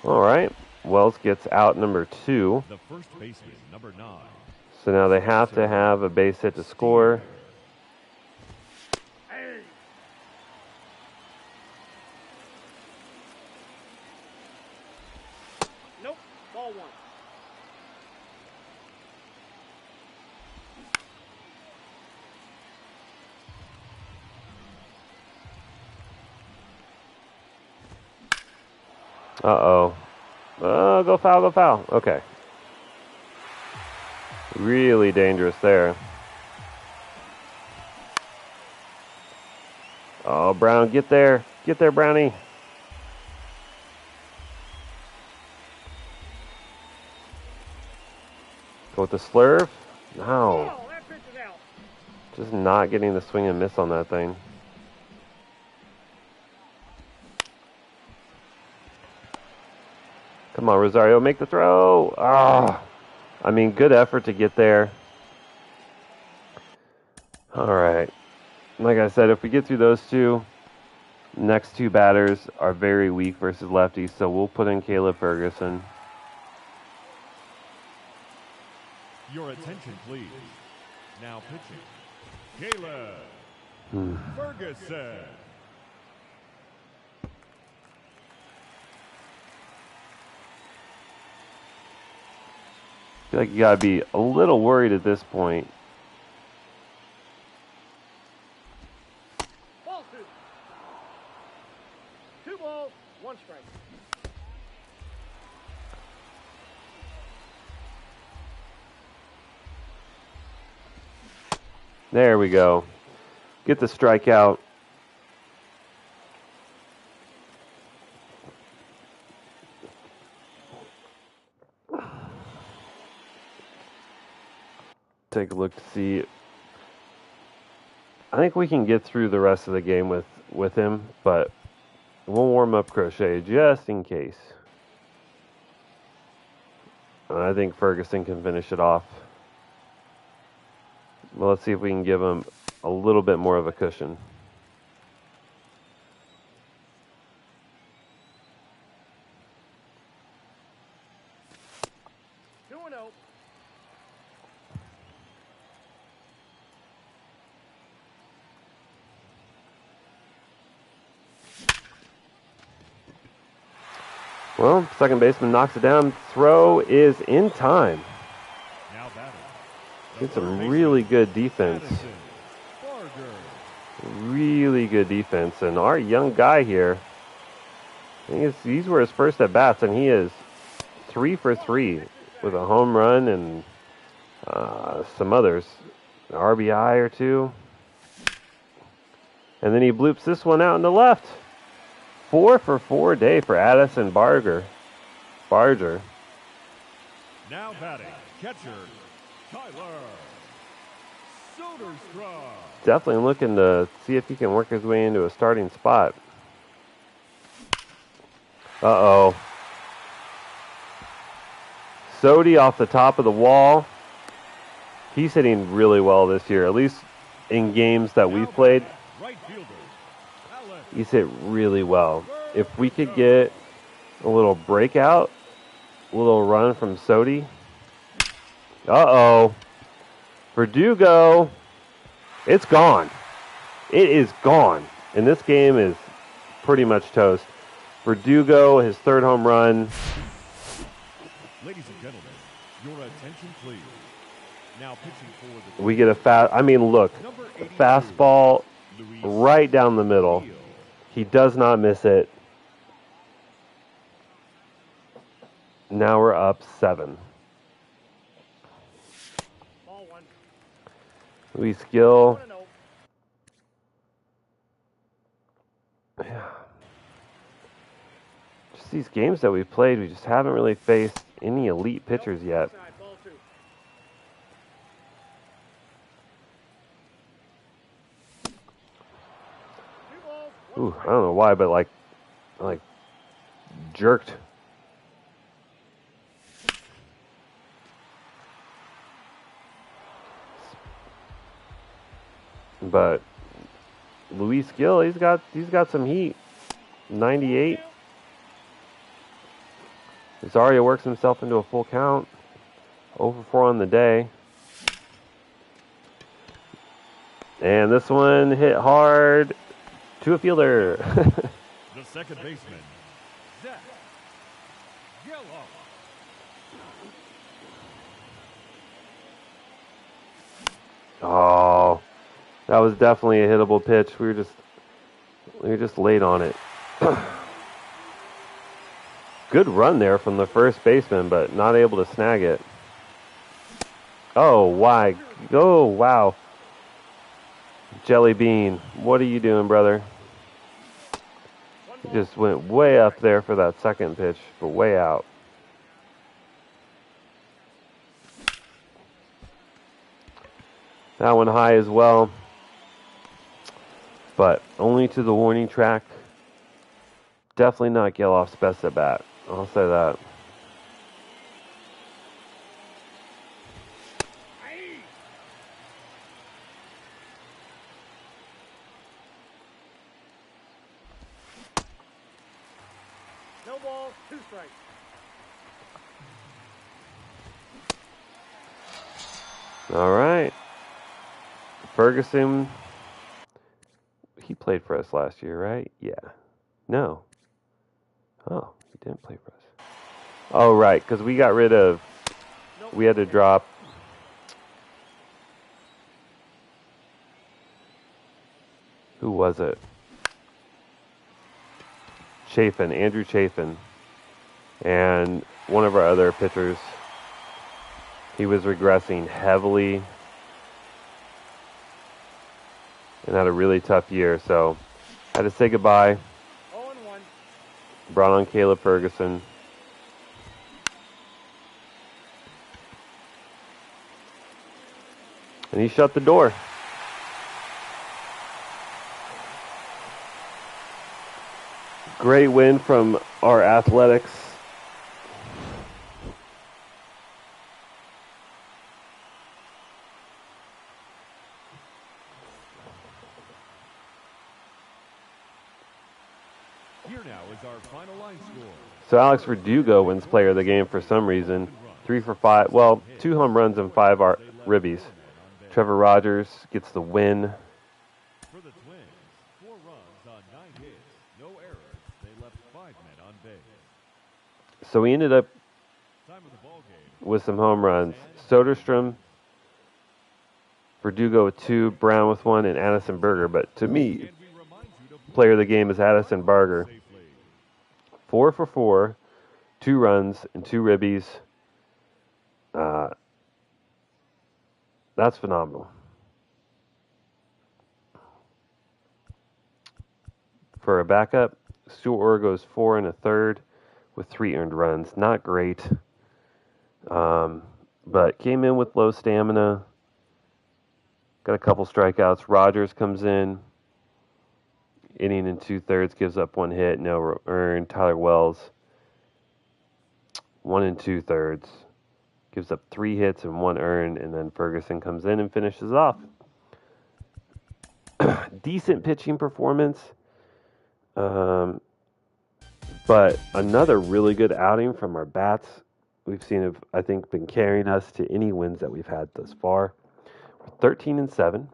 All right. Wells gets out number 2. The first baseman, number 9. So now they have to have a base hit to score. Aye. Nope. Ball one. Uh-oh. Oh, go foul, go foul. Okay. Really dangerous there. Oh, Brown, get there. Get there, Brownie. Go with the slurve. No. Oh, that pitch is out. Just not getting the swing and miss on that thing. Come on, Rosario, make the throw. Ah, I mean, good effort to get there. All right. Like I said, if we get through those two, next two batters are very weak versus lefties, so we'll put in Caleb Ferguson. Your attention, please. Now pitching, Caleb Ferguson. I feel like you gotta be a little worried at this point. Ball 2. 2 balls, 1 strike. There we go. Get the strikeout. Take a look to see. I think we can get through the rest of the game with him, but we'll warm up Crochet just in case. I think Ferguson can finish it off. Well, let's see if we can give him a little bit more of a cushion. Two and oh. Well, second baseman knocks it down. Throw is in time. Now batting. It's some really good defense. Really good defense. And our young guy here, I think these were his first at-bats, and he is 3 for 3 with a home run and some others. An RBI or 2. And then he bloops this one out in the left. 4 for 4 day for Addison Barger. Now batting, catcher, Tyler Soderstrom. Definitely looking to see if he can work his way into a starting spot. Uh-oh. Sodi off the top of the wall. He's hitting really well this year, at least in games that we've played. Right fielder, Alex He's hit really well. If we could get a little breakout, a little run from Sodi. Uh-oh. Verdugo. It's gone. It is gone. And this game is pretty much toast. Verdugo, his third home run. Ladies and gentlemen, your attention please. Now pitching for the We get a fast. I mean, look, number 82, fastball Luis right down the middle. Gil. He does not miss it. Now we're up 7. Ball one. Luis Gil. 1-0. Just these games that we've played, we just haven't really faced any elite pitchers yet. Outside, ball two. Two balls, one Ooh, I strike. don't know why, but like jerked. But Luis Gil, he's got some heat. 98. Rosario works himself into a full count. 0 for 4 on the day. And this one hit hard to a fielder. The second baseman, Zach Gallo. Oh, that was definitely a hittable pitch. We were just late on it. Good run there from the first baseman, but not able to snag it. Oh, why? Oh, wow. Jelly Bean, what are you doing, brother? He just went way up there for that second pitch, but way out. That one high as well, but only to the warning track. Definitely not Geloff's best at bat. I'll say that. No balls, two strikes. All right. Ferguson, he played for us last year, right? Yeah. No. Oh, he didn't play for us. Oh, right, because we got rid of, we had to drop. Who was it? Chafin, Andrew Chafin. And one of our other pitchers, he was regressing heavily and had a really tough year. So had to say goodbye. 0-1. Brought on Caleb Ferguson. And he shut the door. Great win from our Athletics. Here now is our final line score. So Alex Verdugo wins player of the game for some reason. 3 for 5. Well, 2 home runs and 5 ribbies. Trevor Rogers gets the win. For the Twins, 4 runs on 9 hits, no errors. They left 5 men on base. So we ended up Time of the ball game. with some home runs. Soderstrom, Verdugo with 2, Brown with 1, and Addison Berger. But to me, And we remind you to player of the game is Addison Berger. safely. 4 for 4, 2 runs and 2 ribbies. That's phenomenal. For a backup, Stuart Orr goes 4 1/3 with 3 earned runs. Not great, but came in with low stamina. Got a couple strikeouts. Rogers comes in, inning and 2/3, gives up 1 hit, no earned. Tyler Wells, 1 2/3, gives up 3 hits and 1 earned, and then Ferguson comes in and finishes off. Decent pitching performance, but another really good outing from our bats. We've seen have, I think, been carrying us to any wins that we've had thus far. 13-7.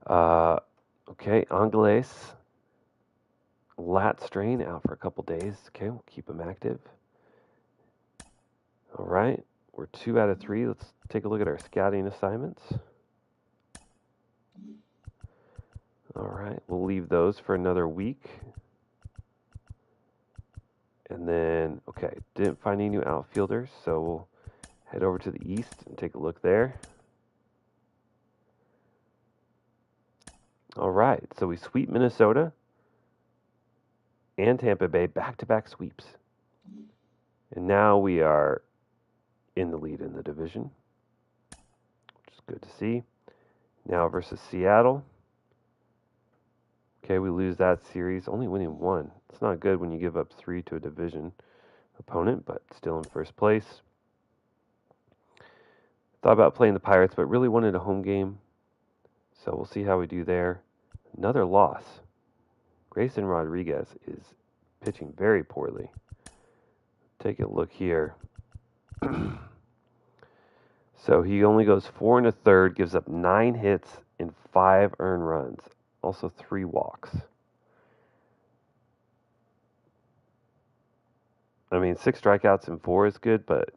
Okay, Angeles, lat strain, out for a couple days. Okay, we'll keep him active. All right, We're 2 out of 3. Let's take a look at our scouting assignments. All right, we'll leave those for another week. And then, okay, didn't find any new outfielders, so we'll head over to the east and take a look there. All right, so we sweep Minnesota and Tampa Bay, back-to-back sweeps. And now we are in the lead in the division, which is good to see. Now versus Seattle. Okay, we lose that series, only winning 1. It's not good when you give up 3 to a division opponent, but still in first place. Thought about playing the Pirates, but really wanted a home game. So we'll see how we do there. Another loss. Grayson Rodriguez is pitching very poorly. Take a look here. So he only goes 4 1/3, gives up 9 hits and 5 earned runs. Also 3 walks. I mean, 6 strikeouts and 4 is good, but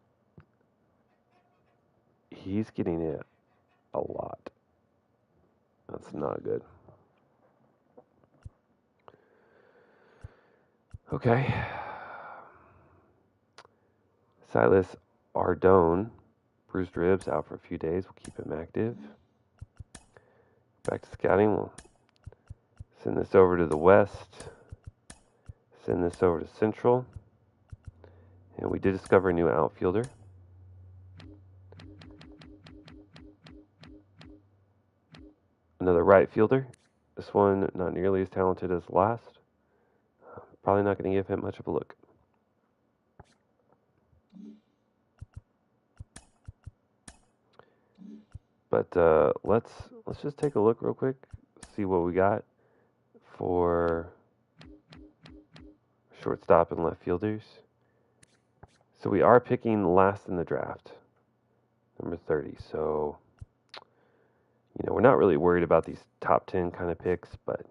he's getting it a lot. That's not good. Okay. Silas Ardone, bruised ribs, out for a few days. We'll keep him active. Back to scouting. We'll send this over to the west. Send this over to Central. And we did discover a new outfielder. Another right fielder. This one not nearly as talented as last. Probably not going to give him much of a look. But let's just take a look real quick, see what we got for shortstop and left fielders. So we are picking last in the draft, number 30. So, we're not really worried about these top 10 kind of picks, but,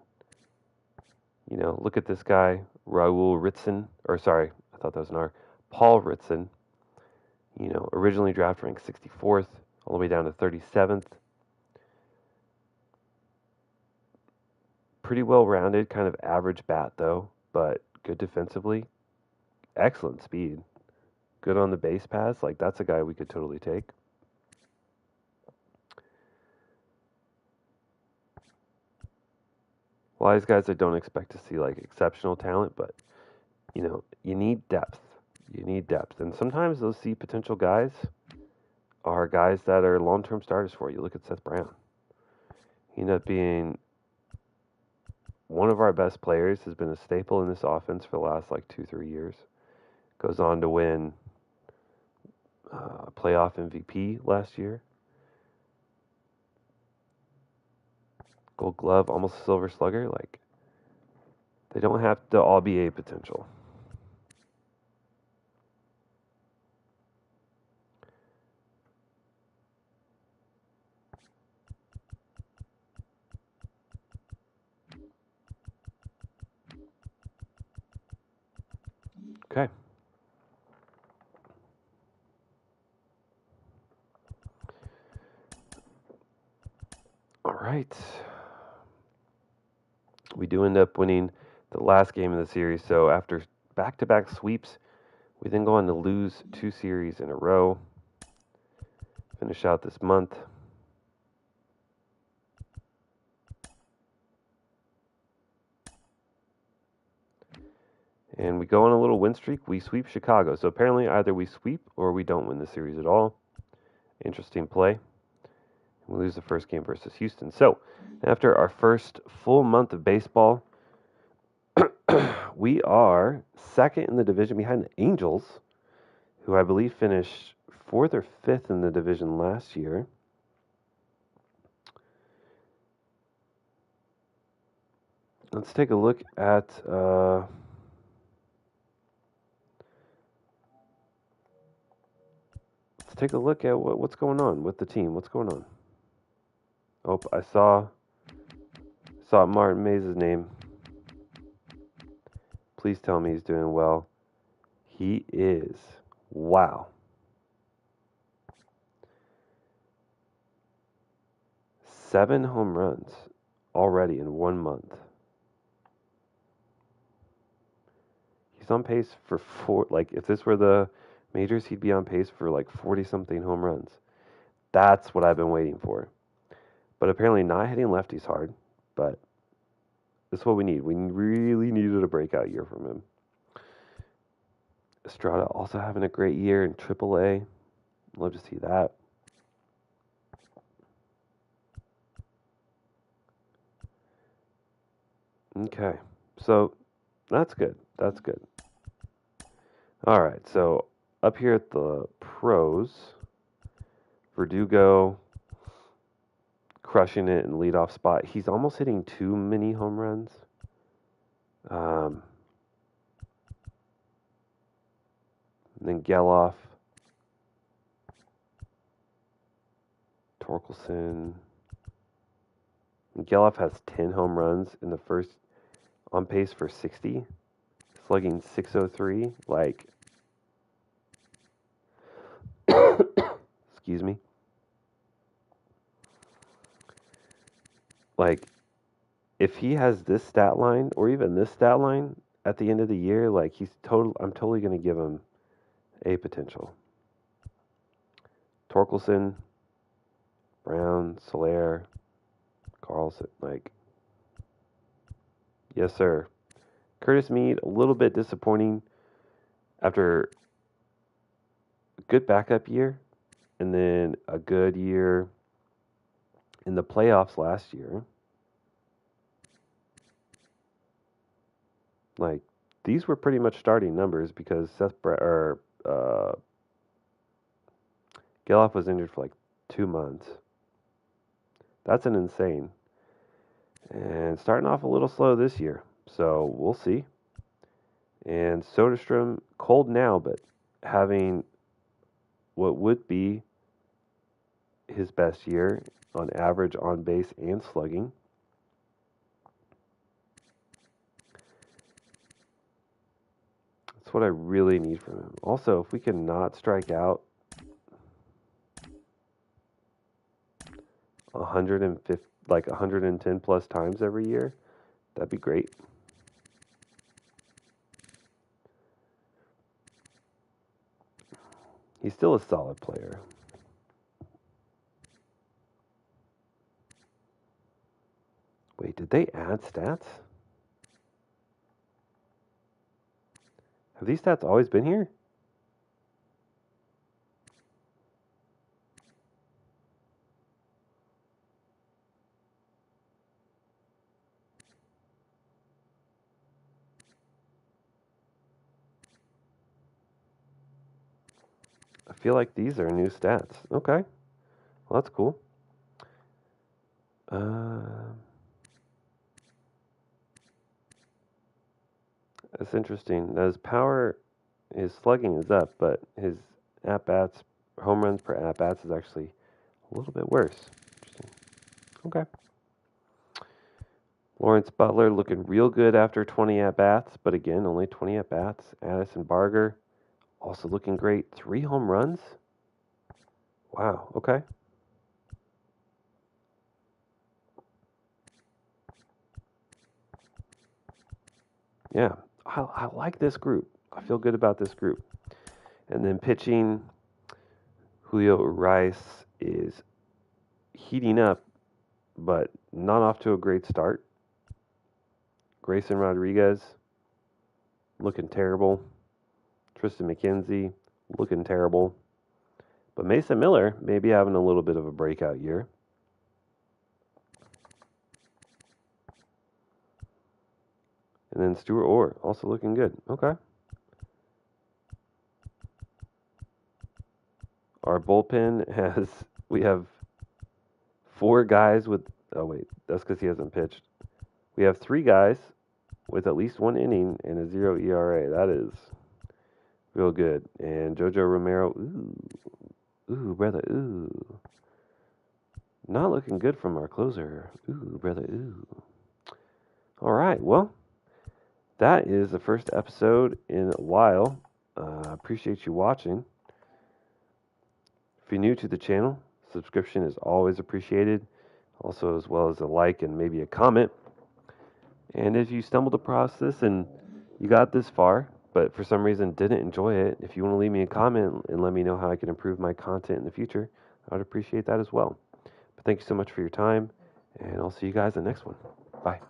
look at this guy, Raul Ritson, or sorry, I thought that was an R, Paul Ritson, originally draft ranked 64th, all the way down to 37th. Pretty well-rounded, kind of average bat, though, but good defensively. Excellent speed. Good on the base paths. Like, that's a guy we could totally take. A lot of these guys I don't expect to see, like, exceptional talent, but, you need depth. You need depth. And sometimes those see potential guys are guys that are long-term starters for you. Look at Seth Brown. He ended up being one of our best players, has been a staple in this offense for the last, 2-3 years. Goes on to win playoff MVP last year. Gold Glove, almost a Silver Slugger. They don't have to all be A potential. Okay. All right. We do end up winning the last game of the series. So after back-to-back sweeps, we then go on to lose 2 series in a row. Finish out this month. And we go on a little win streak. We sweep Chicago. So apparently either we sweep or we don't win the series at all. Interesting play. We lose the first game versus Houston. So after our first full month of baseball, we are second in the division behind the Angels, who I believe finished 4th or 5th in the division last year. Let's take a look at what's going on with the team. What's going on? Oh, I saw Martin Mays' name. Please tell me he's doing well. He is. Wow. 7 home runs already in 1 month. He's on pace for 4. Like, if this were the majors, he'd be on pace for like 40-something home runs. That's what I've been waiting for. But apparently not hitting lefties hard. But this is what we need. We really needed a breakout year from him. Estrada also having a great year in AAA. Love to see that. Okay, so that's good. That's good. All right, so up here at the pros, Verdugo crushing it in leadoff spot. He's almost hitting too many home runs. Then Geloff, Torkelson. Geloff has 10 home runs in the first, on pace for 60, slugging 603. Like, excuse me. Like, if he has this stat line or even this stat line at the end of the year, like I'm totally going to give him a potential. Torkelson, Brown, Soler, Carlson, like, yes, sir. Curtis Mead, a little bit disappointing after a good backup year and then a good year in the playoffs last year. Like, these were pretty much starting numbers because Geloff was injured for like 2 months. That's an insane. And starting off a little slow this year. So we'll see. And Soderstrom, cold now, but having what would be his best year on average on base and slugging. That's what I really need from him. Also, if we can not strike out 150, like 110 plus times every year, that'd be great. He's still a solid player. Wait, did they add stats? Have these stats always been here? I feel like these are new stats. Okay. Well, that's cool. That's interesting. His power, his slugging is up, but his at-bats, home runs per at-bats is actually a little bit worse. Interesting. Okay. Lawrence Butler looking real good after 20 at-bats, but again, only 20 at-bats. Addison Barger also looking great. 3 home runs? Wow, okay. Yeah, I like this group. I feel good about this group. And then pitching, Julio Rice is heating up, but not off to a great start. Grayson Rodriguez looking terrible. Tristan McKenzie looking terrible. But Mason Miller maybe having a little bit of a breakout year. And then Stuart Orr also looking good. Okay. Our bullpen we have 4 guys with, oh wait, that's because he hasn't pitched. We have 3 guys with at least 1 inning and a 0 ERA. That is real good. And Jojo Romero, ooh, brother, ooh. Not looking good from our closer. Ooh, brother, ooh. All right, well, that is the first episode in a while. Appreciate you watching. If you're new to the channel, subscription is always appreciated. also as well as a like and maybe a comment. And if you stumbled across this and you got this far, but for some reason didn't enjoy it, if you want to leave me a comment and let me know how I can improve my content in the future, I would appreciate that as well. But thank you so much for your time, and I'll see you guys in the next one. Bye.